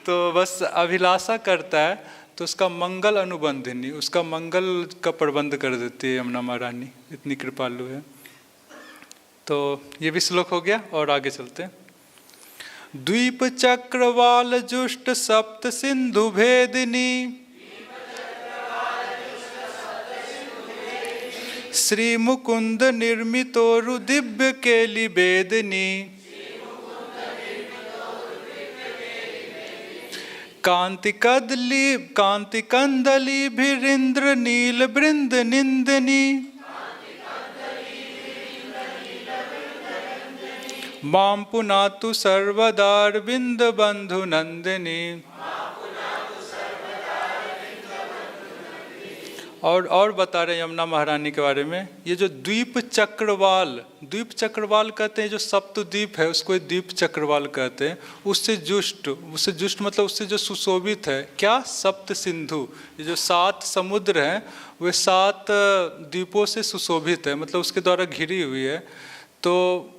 तो बस अभिलाषा करता है, तो उसका मंगल अनुबंधिनी, उसका मंगल का प्रबंध कर देती है यमुना महारानी, इतनी कृपालु है। तो ये भी श्लोक हो गया और आगे चलते हैं। द्वीप चक्रवाल जुष्ट सप्त सिंधु भेदिनी, श्री मुकुंद निर्मितोरु दिव्य केली वेदिनी, कांति कंदली भिरिंद्र नील बृंद निंदनी, मां पुनातु सर्वदारविंद बंधु नंदिनी। और बता रहे हैं यमुना महारानी के बारे में, ये जो द्वीप चक्रवाल, द्वीप चक्रवाल कहते हैं, जो सप्तद्वीप है उसको द्वीप चक्रवाल कहते हैं, उससे जुष्ट मतलब उससे जो सुशोभित है, क्या सप्त सिंधु, ये जो 7 समुद्र हैं वे 7 द्वीपों से सुशोभित है, मतलब उसके द्वारा घिरी हुई है। तो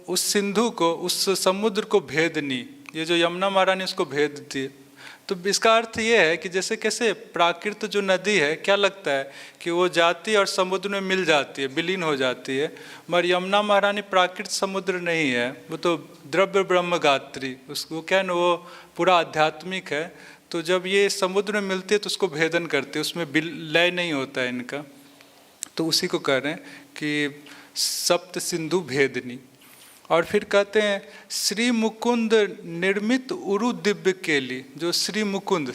उस सिंधु को, उस समुद्र को भेदनी, ये जो यमुना महारानी उसको भेदती है। तो इसका अर्थ ये है कि जैसे कैसे प्राकृत जो नदी है, क्या लगता है कि वो जाती है और समुद्र में मिल जाती है, विलीन हो जाती है, मगर यमुना महारानी प्राकृत समुद्र नहीं है, वो तो द्रव्य ब्रह्म गात्री, उसको क्या है ना, वो पूरा आध्यात्मिक है। तो जब ये समुद्र में मिलती है तो उसको भेदन करती है, उसमें लय नहीं होता है इनका, तो उसी को कह रहे हैं कि सप्त सिंधु भेदनी। और फिर कहते हैं श्री मुकुंद निर्मित उरु दिव्य केली, जो श्री मुकुंद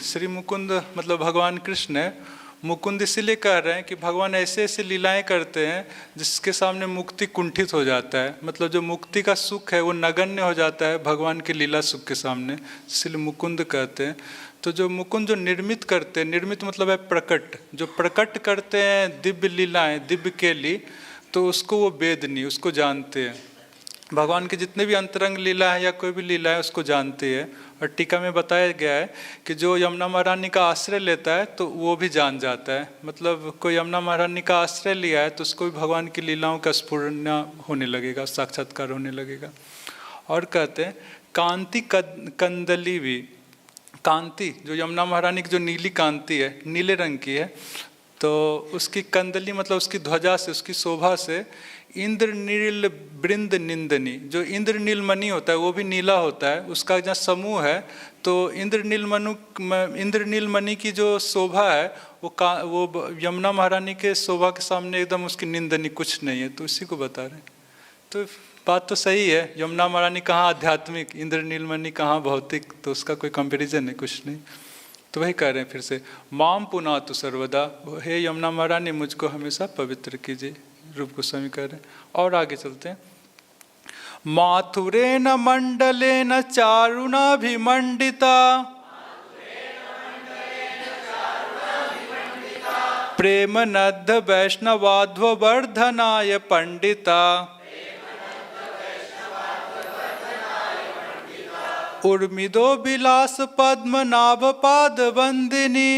मतलब भगवान कृष्ण है। मुकुंद इसीलिए कह रहे हैं कि भगवान ऐसे ऐसे लीलाएं करते हैं जिसके सामने मुक्ति कुंठित हो जाता है, मतलब जो मुक्ति का सुख है वो नगण्य हो जाता है भगवान के लीला सुख के सामने, इसलिए मुकुंद कहते हैं। तो जो मुकुंद जो निर्मित करते हैं, निर्मित मतलब है प्रकट, जो प्रकट करते हैं दिव्य लीलाएं, दिव्य केली, तो उसको वो वेदनी, उसको जानते हैं। भगवान के जितने भी अंतरंग लीला है या कोई भी लीला है उसको जानते हैं। और टीका में बताया गया है कि जो यमुना महारानी का आश्रय लेता है तो वो भी जान जाता है, मतलब कोई यमुना महारानी का आश्रय लिया है तो उसको भी भगवान की लीलाओं का स्फुरण होने लगेगा, साक्षात्कार होने लगेगा। और कहते हैं कांति कंदली भी, कांति जो यमुना महारानी की जो नीली कांति है, नीले रंग की है, तो उसकी कंदली मतलब उसकी ध्वजा से, उसकी शोभा से इंद्रनील बृंद निंदनी, जो इंद्रनील मणि होता है वो भी नीला होता है, उसका जहाँ समूह है, तो इंद्रनील मणि की जो शोभा है वो यमुना महारानी के शोभा के सामने एकदम उसकी निंदनी कुछ नहीं है, तो इसी को बता रहे हैं। तो बात तो सही है, यमुना महारानी कहाँ आध्यात्मिक, इंद्रनील मणि कहाँ भौतिक, तो उसका कोई कंपेरिजन है, कुछ नहीं। तो वही कह रहे हैं फिर से, माम पुनातु सर्वदा, हे यमुना महारानी मुझको हमेशा पवित्र कीजिए, रूप गोस्वामी कह रहे हैं। और आगे चलते हैं। माथुरेन मंडलेन चारुणाभिमंडिता, प्रेम नद्ध वैष्णवाध्व वर्धनाय पंडिता, उर्मिदो विलास पद्मनाभ पाद वंदिनी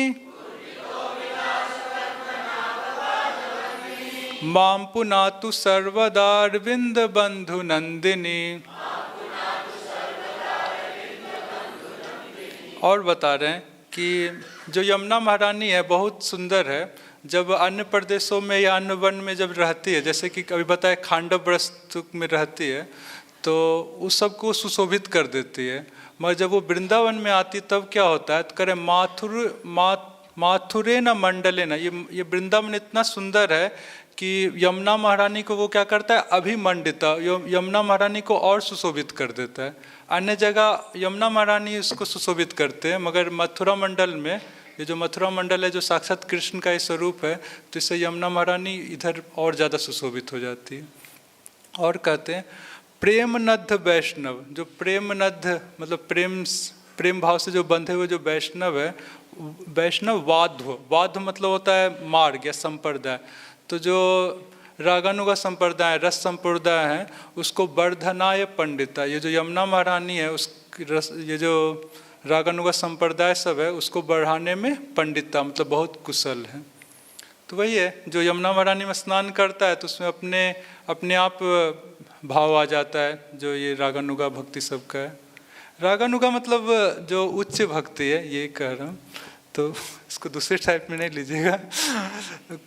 माम पुनातु सर्वदा अरविंद बंधु नंदिनी। और बता रहे हैं कि जो यमुना महारानी है बहुत सुंदर है। जब अन्य प्रदेशों में या अन्य वन में जब रहती है, जैसे कि कभी बताए खांडव वस्तु में रहती है, तो उस सबको सुशोभित कर देती है। मगर जब वो वृंदावन में आती तब क्या होता है, तो करें माथुरे न मंडले न, ये वृंदावन इतना सुंदर है कि यमुना महारानी को वो क्या करता है, अभिमंडिता, यमुना महारानी को और सुशोभित कर देता है। अन्य जगह यमुना महारानी उसको सुशोभित करते हैं, मगर मथुरा मंडल में, ये जो मथुरा मंडल है जो साक्षात कृष्ण का ही स्वरूप है, तो इससे यमुना महारानी इधर और ज़्यादा सुशोभित हो जाती है। और कहते हैं प्रेमनद्ध वैष्णव, जो प्रेमनद्ध मतलब प्रेम भाव से जो बंधे हुए जो वैष्णव है, वैष्णव वाध्व मतलब होता है मार्ग या संप्रदाय। तो जो रागानुगा संप्रदाय, रस संप्रदाय है, उसको वर्धनाय पंडिता, ये जो यमुना महारानी है उस ये जो रागानुगा संप्रदाय सब है उसको बढ़ाने में पंडिता मतलब बहुत कुशल है। तो वही है, जो यमुना महारानी में स्नान करता है तो उसमें अपने आप भाव आ जाता है, जो ये रागानुगा भक्ति सब का है। रागानुगा मतलब जो उच्च भक्ति है, ये कह रहा हूँ, तो इसको दूसरे टाइप में नहीं लीजिएगा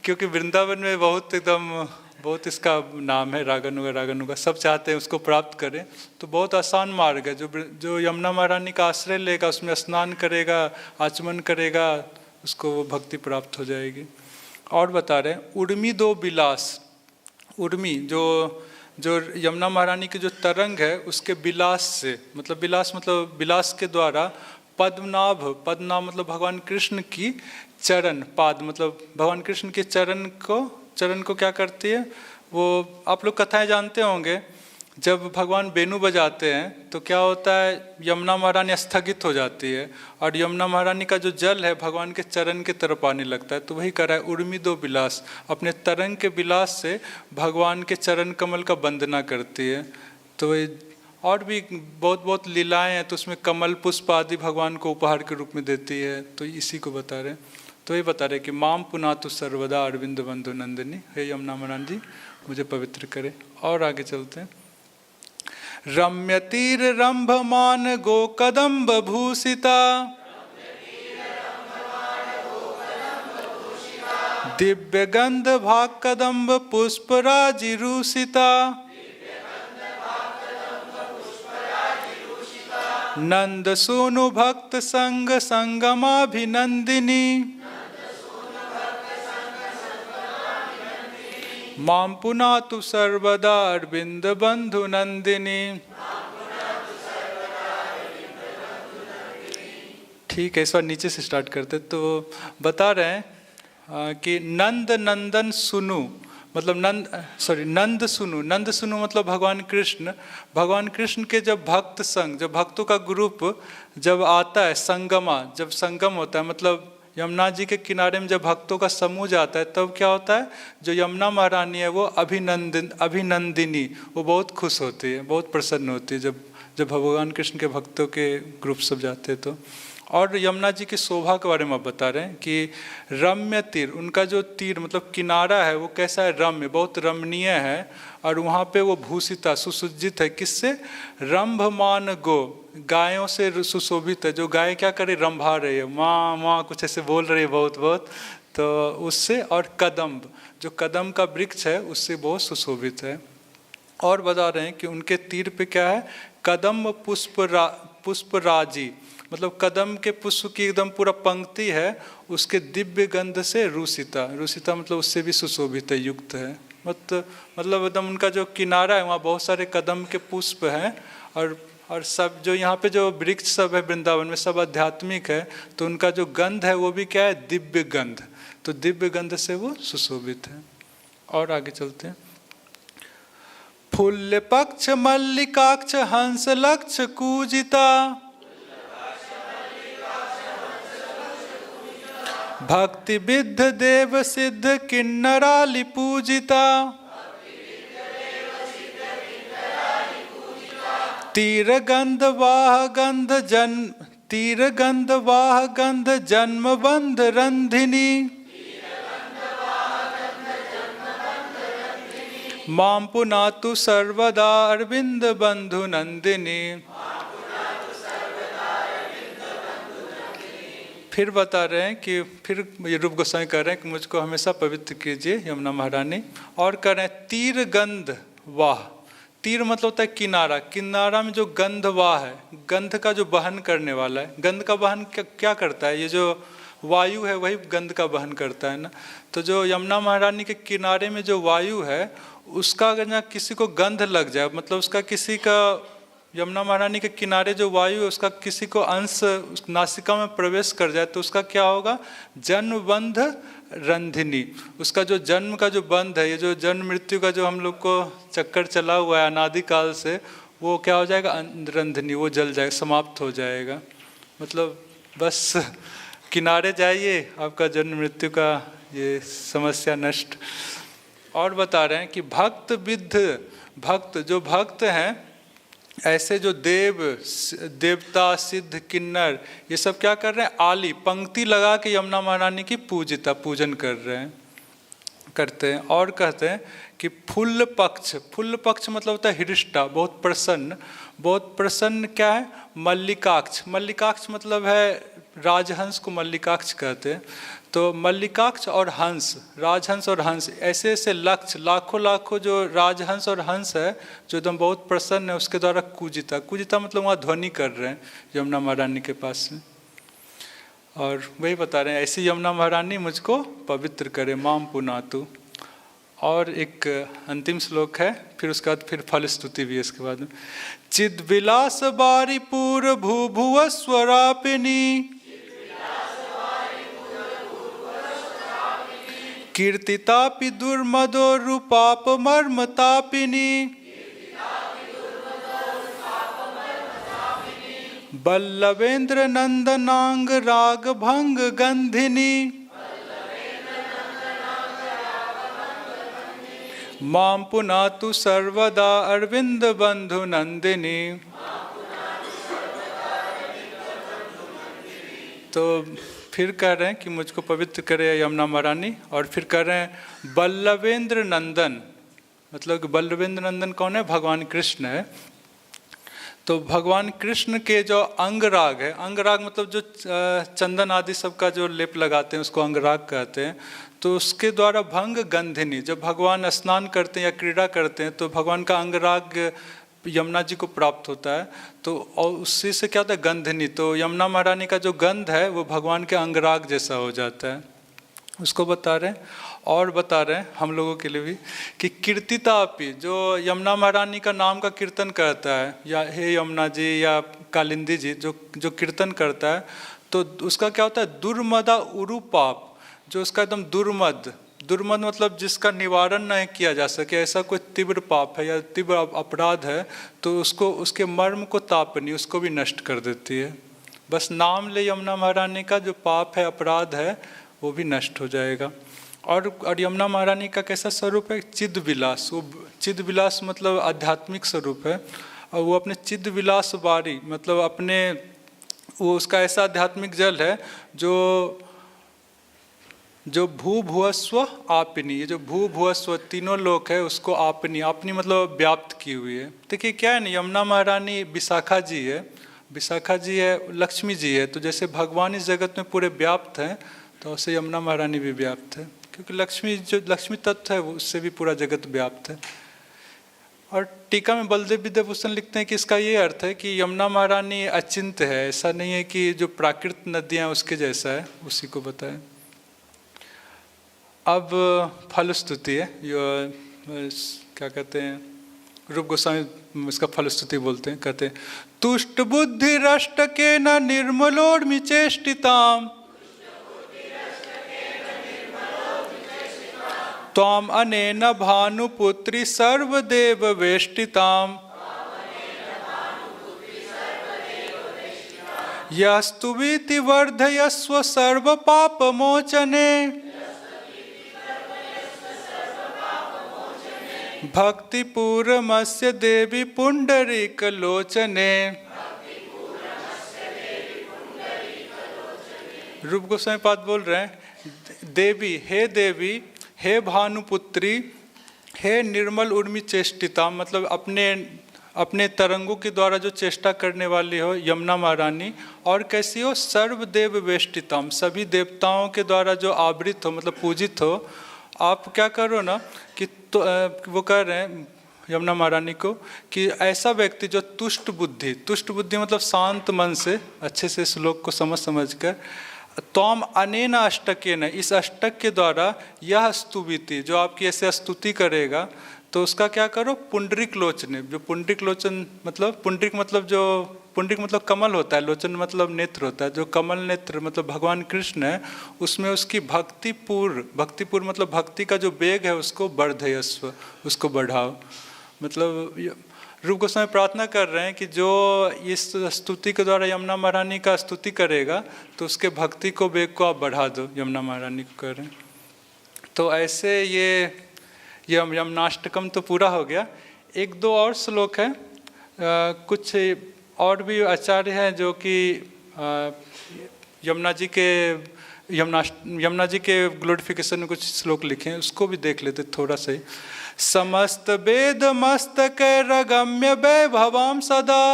क्योंकि वृंदावन में बहुत इसका नाम है रागानुगा सब चाहते हैं उसको प्राप्त करें। तो बहुत आसान मार्ग है, जो यमुना महारानी का आश्रय लेगा, उसमें स्नान करेगा, आचमन करेगा, उसको वो भक्ति प्राप्त हो जाएगी। और बता रहे हैं उर्मी दो विलास, उर्मी जो यमुना महारानी की जो तरंग है उसके विलास से, मतलब विलास के द्वारा पद्मनाभ मतलब भगवान कृष्ण की चरण, पाद मतलब भगवान कृष्ण के चरण को क्या करती है वो, आप लोग कथाएं जानते होंगे। जब भगवान वेणु बजाते हैं तो क्या होता है, यमुना महारानी स्थगित हो जाती है और यमुना महारानी का जो जल है भगवान के चरण के तरफ आने लगता है। तो वही कर रहा है उर्मी दो विलास, अपने तरंग के विलास से भगवान के चरण कमल का वंदना करती है। तो और भी बहुत लीलाएं हैं, तो उसमें कमल पुष्प आदि भगवान को उपहार के रूप में देती है। तो इसी को बता रहे हैं। तो ये बता रहे कि माम पुनातु सर्वदा अरविंद बंधु नंदिनी, हे यमुना महारानी जी मुझे पवित्र करे। और आगे चलते हैं। रम्यतीर रंभमान गो कदम्ब भूषिता, दिव्य गंध भाग कदम्ब पुष्पराजि रूषिता, नंद सोनु भक्त संग संगमाभिनंदिनी, माम पुनातु सर्वदा अरविंद बंधु नंदिनी। ठीक है, इस बार नीचे से स्टार्ट करते। तो बता रहे हैं कि नंद नंदन सुनु मतलब नंद सुनु मतलब भगवान कृष्ण के जब भक्त संग, जब भक्तों का ग्रुप जब आता है, जब संगम होता है, मतलब यमुना जी के किनारे में जब भक्तों का समूह जाता है, तब क्या होता है, जो यमुना महारानी है वो अभिनंदिनी, वो बहुत खुश होती है, बहुत प्रसन्न होती है जब भगवान कृष्ण के भक्तों के ग्रुप सब जाते हैं। तो और यमुना जी की शोभा के बारे में आप बता रहे हैं कि रम्य तीर, उनका जो तीर मतलब किनारा है वो कैसा है, रम्य, बहुत रमणीय है। और वहाँ पे वो भूषिता, सुसज्जित है, किससे, रंभमान गो, गायों से सुशोभित है। जो गाय क्या करे, रंभा रही है, माँ माँ कुछ ऐसे बोल रही है बहुत, तो उससे। और कदम्ब, जो कदम का वृक्ष है उससे बहुत सुशोभित है। और बता रहे हैं कि उनके तीर पे क्या है, कदम पुष्पराजी, मतलब कदम के पुष्प की एकदम पूरा पंक्ति है, उसके दिव्य गंध से रूषिता मतलब उससे भी सुशोभित है, युक्त है। मतलब एकदम उनका जो किनारा है वहाँ बहुत सारे कदम के पुष्प हैं। और सब जो यहाँ पे जो वृक्ष सब है वृंदावन में सब आध्यात्मिक है, तो उनका जो गंध है वो भी क्या है, दिव्य गंध। तो दिव्य गंध से वो सुशोभित है। और आगे चलते हैं। फुल्ल पक्ष मल्लिकाक्ष हंस लक्ष कूजिता, भक्ति विद्ध देव सिद्ध किन्नरालि पूजिता, तीर गंध वाह गंध जन्म बंध रंधिनी माम पुनातु सर्वदा अरविंद बंधु नंदिनी। फिर बता रहे हैं कि फिर रूप गोस्वामी कह रहे हैं कि मुझको हमेशा पवित्र कीजिए यमुना महारानी। और कह रहे हैं तीर गंध वाह। तीर मतलब होता है किनारा, किनारा में जो गंध वाह है, गंध का जो वहन करने वाला है। गंध का वहन क्या करता है? ये जो वायु है वही गंध का वहन करता है ना। तो जो यमुना महारानी के किनारे में जो वायु है उसका अगर ना किसी को गंध लग जाए, मतलब उसका किसी का, यमुना महारानी के किनारे जो वायु है उसका किसी को अंश नासिका में प्रवेश कर जाए तो उसका क्या होगा? जन्म बंध रंधिनी। उसका जो जन्म का जो बंध है, ये जो जन्म मृत्यु का जो हम लोग को चक्कर चला हुआ है अनादिकाल से, वो क्या हो जाएगा? रंधिनी, वो जल जाएगा, समाप्त हो जाएगा। मतलब बस किनारे जाइए, आपका जन्म मृत्यु का ये समस्या नष्ट। और बता रहे हैं कि भक्त विद्ध, भक्त जो भक्त हैं ऐसे जो देवता सिद्ध किन्नर ये सब क्या कर रहे हैं? आली पंक्ति लगा के यमुना महारानी की पूजन करते हैं। और कहते हैं कि फुल्ल पक्ष मतलब होता है हृष्टा, बहुत प्रसन्न क्या है? मल्लिकाक्ष मतलब है राजहंस को मल्लिकाक्ष कहते हैं। तो मल्लिकाक्ष और हंस, राजहंस और हंस, ऐसे ऐसे लाखों जो राजहंस और हंस है जो एकदम बहुत प्रसन्न है, उसके द्वारा कूजिता मतलब वहाँ ध्वनि कर रहे हैं यमुना महारानी के पास में। और वही बता रहे हैं ऐसी यमुना महारानी मुझको पवित्र करे, माम पुनातु। और एक अंतिम श्लोक है, फिर उसके बाद फिर फल स्तुति भी है इसके बाद में। चिद विलास बारी पूर भूभुव स्वरापिनी कीर्तितापि दुर्मदो रूपाप मर्मतापिनी बल्लवेंद्र नंदनांग राग भंग गंधिनी माम पुनातु सर्वदा अरविंद बंधु नंदिनी। तो फिर कह रहे हैं कि मुझको पवित्र करे यमुना महारानी। और फिर कह रहे हैं बल्लवेंद्र नंदन, मतलब बल्लवेंद्र नंदन कौन है? भगवान कृष्ण है। तो भगवान कृष्ण के जो अंगराग है, अंगराग मतलब जो चंदन आदि सबका जो लेप लगाते हैं उसको अंगराग कहते हैं। तो उसके द्वारा भंग गंधिनी, जब भगवान स्नान करते हैं या क्रीड़ा करते हैं तो भगवान का अंगराग यमुना जी को प्राप्त होता है। तो और उसी से क्या होता है? गंधिनी। तो यमुना महारानी का जो गंध है वो भगवान के अंगराग जैसा हो जाता है, उसको बता रहे हैं। और बता रहे हैं हम लोगों के लिए भी कि कीर्तितापि, जो यमुना महारानी का नाम का कीर्तन करता है, या हे यमुना जी या कालिंदी जी जो कीर्तन करता है, तो उसका क्या होता है? दुर्मदा उरु पाप, जो उसका एकदम दुर्मद मतलब जिसका निवारण नहीं किया जा सके, ऐसा कोई तीव्र पाप है या तीव्र अपराध है, तो उसको उसके मर्म को तापनी, उसको भी नष्ट कर देती है। बस नाम ले यमुना महारानी का जो पाप है, अपराध है, वो भी नष्ट हो जाएगा। और यमुना महारानी का कैसा स्वरूप है? चिद विलास। वो चिद विलास मतलब आध्यात्मिक स्वरूप है। और वो अपने चिद विलास बारी मतलब अपने, वो उसका ऐसा आध्यात्मिक जल है जो भू भुवस्व आपिनी, ये जो भू भुवस्व तीनों लोक है उसको आपनी मतलब व्याप्त की हुई है। देखिए क्या है ना, यमुना महारानी विशाखा जी है, लक्ष्मी जी है। तो जैसे भगवान इस जगत में पूरे व्याप्त हैं, तो उससे यमुना महारानी भी व्याप्त है, क्योंकि लक्ष्मी तत्व है उससे भी पूरा जगत व्याप्त है। और टीका में बलदेव विद्याभूषण लिखते हैं कि इसका ये अर्थ है कि यमुना महारानी अचिंत्य है, ऐसा नहीं है कि जो प्राकृत नदियाँ उसके जैसा है, उसी को बताएं। अब फल स्तुति है, क्या कहते हैं, रूप गोस्वामी इसका फल स्तुति बोलते हैं। कहते हैं तुष्ट बुद्धि रष्ट के न निर्मलोर्मि चेष्टिताम त्वाम अनेन भानुपुत्री सर्वदेव वेष्टिताम यस्तुवीति वर्धयस्व सर्व पाप मोचने भक्तिपूर्णमस्य देवी पुंडरीक लोचने। रूप गोस्वामी पाद बोल रहे हैं, देवी, हे भानुपुत्री, हे निर्मल उर्मी चेष्टिता, मतलब अपने तरंगों के द्वारा जो चेष्टा करने वाली हो यमुना महारानी, और कैसी हो, सर्वदेव वेष्टितम, सभी देवताओं के द्वारा जो आवृत हो, मतलब पूजित हो। आप क्या करो ना कि तो वो कह रहे हैं यमुना महारानी को कि ऐसा व्यक्ति जो तुष्ट बुद्धि मतलब शांत मन से अच्छे से श्लोक को समझ कर, तोम अनेन अष्टकेन, इस अष्टक के द्वारा यह स्तुति, जो आपकी ऐसे स्तुति करेगा, तो उसका क्या करो, पुंडरिक लोचने, जो पुंडरिक लोचन मतलब पुंडरिक मतलब कमल होता है, लोचन मतलब नेत्र होता है, जो कमल नेत्र मतलब भगवान कृष्ण है, उसमें उसकी भक्तिपूर मतलब भक्ति का जो वेग है उसको वर्धयस्व, उसको बढ़ाओ। मतलब रूप गोस्वामी प्रार्थना कर रहे हैं कि जो इस स्तुति के द्वारा यमुना महारानी का स्तुति करेगा तो उसके भक्ति को, वेग को आप बढ़ा दो, यमुना महारानी को कर रहे हैं। तो ऐसे ये यमुनाष्टकम तो पूरा हो गया। एक दो और श्लोक है, कुछ और भी आचार्य हैं जो कि यमुना जी के ग्लोरिफिकेशन में कुछ श्लोक लिखे हैं, उसको भी देख लेते थोड़ा सा ही। समस्त वेद मस्तक रगम्य वैभवम सदा,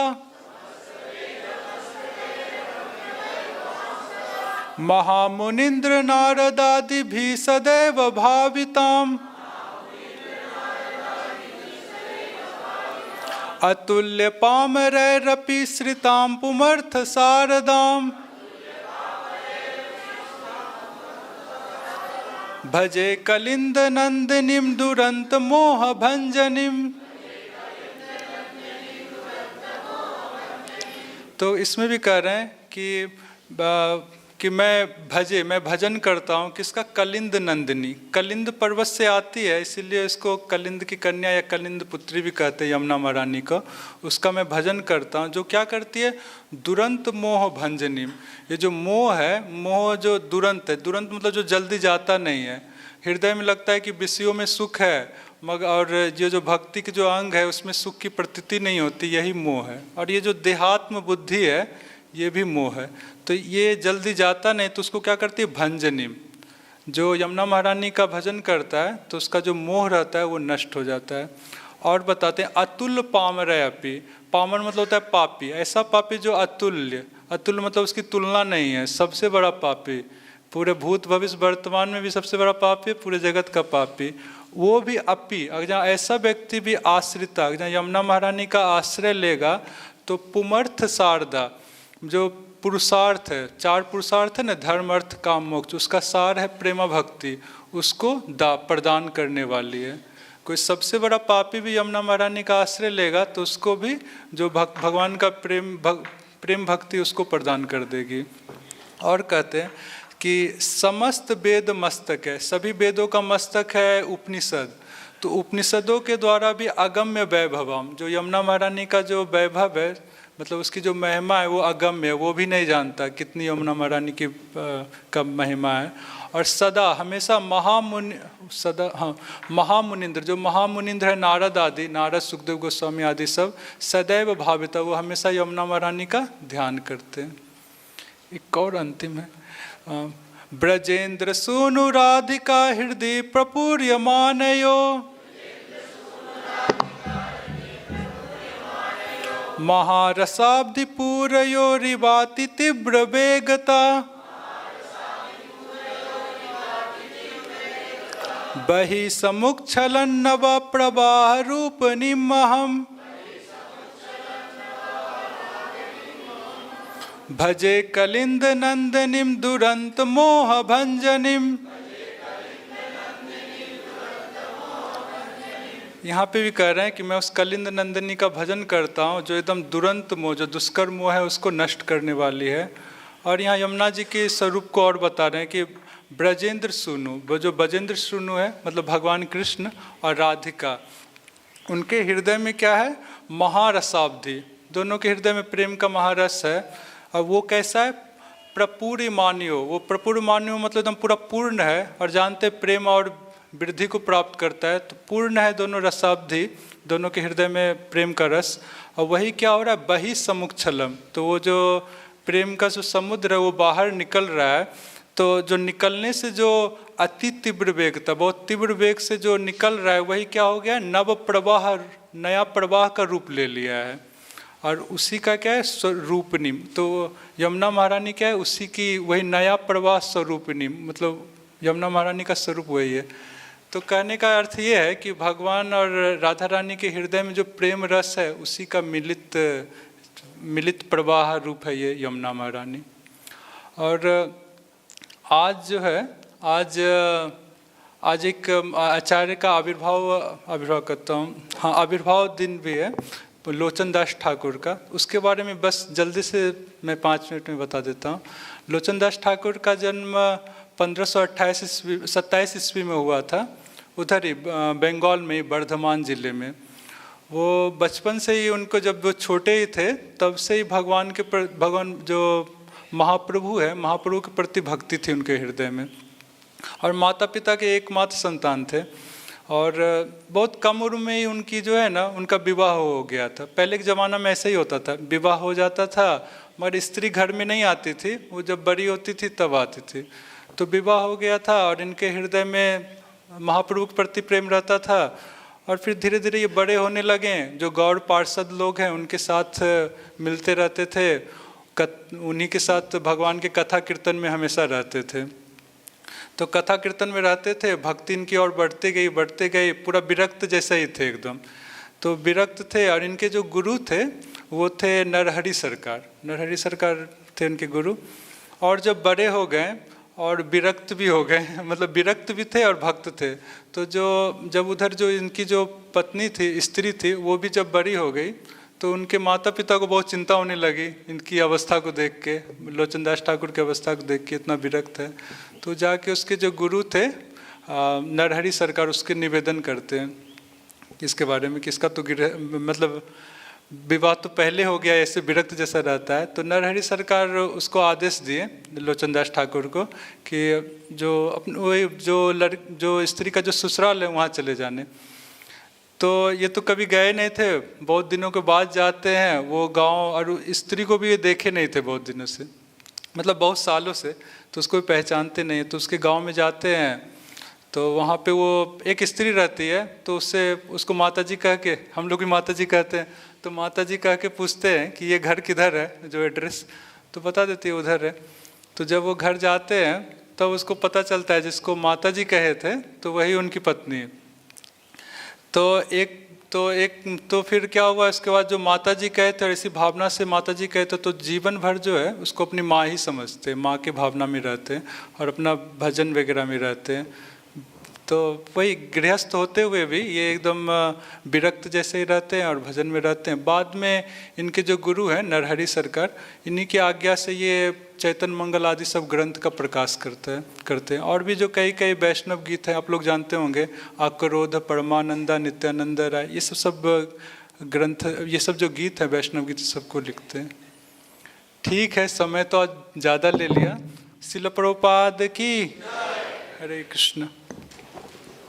महामुनिन्द्र नारदादि भी सदैव भाविताम, अतुल्य पामरैरपि श्रितां पुमर्थ शारदाम, भजे कलिंद नंदिनीं दुरंत मोह भंजनीं। तो इसमें भी कह रहे हैं कि मैं भजन करता हूँ किसका, कलिंद नंदिनी, कलिंद पर्वत से आती है, इसीलिए इसको कलिंद की कन्या या कलिंद पुत्री भी कहते हैं यमुना महारानी को। उसका मैं भजन करता हूँ, जो क्या करती है, दुरंत मोह भंजनी। ये जो मोह है, मोह जो दुरंत है, दुरंत मतलब जो जल्दी जाता नहीं है, हृदय में लगता है कि विषयों में सुख है, मगर और ये जो भक्ति के जो अंग है उसमें सुख की प्रतीति नहीं होती, यही मोह है। और ये जो देहात्म बुद्धि है ये भी मोह है। तो ये जल्दी जाता नहीं, तो उसको क्या करती है, भंजनी। जो यमुना महारानी का भजन करता है तो उसका जो मोह रहता है वो नष्ट हो जाता है। और बताते हैं अतुल्य पामरयपि, पामर मतलब होता है पापी, ऐसा पापी जो अतुल्य मतलब उसकी तुलना नहीं है, सबसे बड़ा पापी, पूरे भूत भविष्य वर्तमान में भी सबसे बड़ा पापी है, पूरे जगत का पापी, वो भी अपी, अगर ऐसा व्यक्ति भी आश्रिता, अगर यमुना महारानी का आश्रय लेगा तो पुमर्थ शारदा, जो पुरुषार्थ है, 4 पुरुषार्थ है ना, धर्म अर्थ काम मोक्ष, उसका सार है प्रेमा भक्ति, उसको प्रदान करने वाली है। कोई सबसे बड़ा पापी भी यमुना महारानी का आश्रय लेगा तो उसको भी जो भगवान का प्रेम भक्ति उसको प्रदान कर देगी। और कहते हैं कि समस्त वेद मस्तक है, सभी वेदों का मस्तक है उपनिषद, तो उपनिषदों के द्वारा भी अगम्य वैभवम, जो यमुना महारानी का जो वैभव है, मतलब उसकी जो महिमा है वो अगम्य है, वो भी नहीं जानता कितनी यमुना महारानी की का महिमा है। और सदा हमेशा महामुनिंद्र, जो महामुनिंद्र है नारद आदि, नारद सुखदेव गोस्वामी आदि सब सदैव भाविता, वो हमेशा यमुना महारानी का ध्यान करते हैं। एक और अंतिम है, ब्रजेंद्र सूनु राधिका हृदय प्रपूर्यमानयो, महारसाब्धि पूरयो रिवाति तीव्र वेगता, बहि समुच्छलन नव प्रवाह रूप निमहम, भजे कलिंद नंदनिम दुरंत मोह भंजनिम। यहाँ पे भी कह रहे हैं कि मैं उस कलिंद नंदिनी का भजन करता हूँ जो एकदम दुरंत मोह, जो दुष्कर मोह है उसको नष्ट करने वाली है। और यहाँ यमुना जी के स्वरूप को और बता रहे हैं कि ब्रजेंद्र सूनु, वो जो ब्रजेंद्र सूनु है मतलब भगवान कृष्ण और राधिका, उनके हृदय में क्या है, महारसाब्धि, दोनों के हृदय में प्रेम का महारस है। और वो कैसा है, प्रपूर्यमान्यो, वो प्रपूर्यमान्यो मतलब एकदम पूरा पूर्ण है। और जानते प्रेम और वृद्धि को प्राप्त करता है। तो पूर्ण है दोनों रसाब्धि, दोनों के हृदय में प्रेम का रस। और वही क्या हो रहा है, बही सम्मुख छलम, तो वो जो प्रेम का जो समुद्र है वो बाहर निकल रहा है। तो जो निकलने से जो अति तीव्र वेग था, बहुत तीव्र वेग से जो निकल रहा है, वही क्या हो गया, नव प्रवाह, नया प्रवाह का रूप ले लिया है। और उसी का क्या है, स्वरूपिणी। तो यमुना महारानी क्या है, उसी की वही नया प्रवाह स्वरूपिणी, मतलब यमुना महारानी का स्वरूप वही है। तो कहने का अर्थ ये है कि भगवान और राधा रानी के हृदय में जो प्रेम रस है, उसी का मिलित प्रवाह रूप है ये यमुना महारानी। और आज जो है, आज एक आचार्य का आविर्भाव करता हूँ, हाँ, आविर्भाव दिन भी है लोचन दास ठाकुर का। उसके बारे में बस जल्दी से मैं 5 मिनट में बता देता हूँ। लोचन दास ठाकुर का जन्म 1527 ईस्वी में हुआ था, उधर ही बंगाल में, बर्धमान जिले में। वो बचपन से ही, उनको जब वो छोटे ही थे तब से ही भगवान जो महाप्रभु है, महाप्रभु के प्रति भक्ति थी उनके हृदय में। और माता पिता के एकमात्र संतान थे। और बहुत कम उम्र में ही उनकी जो है ना, उनका विवाह हो गया था। पहले के ज़माना में ऐसे ही होता था, विवाह हो जाता था मगर स्त्री घर में नहीं आती थी, वो जब बड़ी होती थी तब आती थी। तो विवाह हो गया था और इनके हृदय में महाप्रभु के प्रति प्रेम रहता था। और फिर धीरे धीरे ये बड़े होने लगे, जो गौड़ पार्षद लोग हैं उनके साथ मिलते रहते थे, उन्हीं के साथ भगवान के कथा कीर्तन में हमेशा रहते थे। तो कथा कीर्तन में रहते थे, भक्ति इनकी और बढ़ते गई, पूरा विरक्त जैसा ही थे एकदम। तो विरक्त थे। और इनके जो गुरु थे वो थे नरहरि सरकार थे इनके गुरु। और जब बड़े हो गए और विरक्त भी हो गए, मतलब विरक्त भी थे और भक्त थे, तो जब उधर जो इनकी जो पत्नी थी, स्त्री थी, वो भी जब बड़ी हो गई तो उनके माता पिता को बहुत चिंता होने लगी इनकी अवस्था को देख के, लोचन दास ठाकुर की अवस्था को देख के, इतना विरक्त है। तो जाके उसके जो गुरु थे नरहरि सरकार, उसके निवेदन करते हैं इसके बारे में कि इसका तो मतलब विवाह तो पहले हो गया, ऐसे विरक्त जैसा रहता है। तो नरहरि सरकार उसको आदेश दिए लोचन दास ठाकुर को कि जो स्त्री का जो ससुराल है वहाँ चले जाने। तो ये तो कभी गए नहीं थे, बहुत दिनों के बाद जाते हैं वो गांव। और स्त्री को भी ये देखे नहीं थे बहुत दिनों से, मतलब बहुत सालों से, तो उसको भी पहचानते नहीं। तो उसके गांव में जाते हैं तो वहाँ पे वो एक स्त्री रहती है, तो उसको माताजी कह के, हम लोग भी माताजी कहते हैं, तो माताजी कह के पूछते हैं कि ये घर किधर है, जो एड्रेस, तो बता देती है उधर है। तो जब वो घर जाते हैं तब तो उसको पता चलता है जिसको माताजी कहे थे तो वही उनकी पत्नी है। तो फिर क्या हुआ, इसके बाद जो माताजी कहे थे और इसी भावना से माताजी कहे थे, तो जीवन भर जो है उसको अपनी माँ ही समझते हैं, माँ के भावना में रहते हैं और अपना भजन वगैरह में रहते हैं। तो वही गृहस्थ होते हुए भी ये एकदम विरक्त जैसे ही रहते हैं और भजन में रहते हैं। बाद में इनके जो गुरु हैं नरहरि सरकार, इन्हीं की आज्ञा से ये चैतन्य मंगल आदि सब ग्रंथ का प्रकाश करते हैं। और भी जो कई वैष्णव गीत हैं, आप लोग जानते होंगे, आक्रोध, परमानंदा, नित्यानंद राय, ये सब ग्रंथ, ये सब जो गीत हैं वैष्णव गीत, सबको लिखते हैं। ठीक है, समय तो आज ज़्यादा ले लिया। शिल प्रभुपाद की हरे कृष्ण।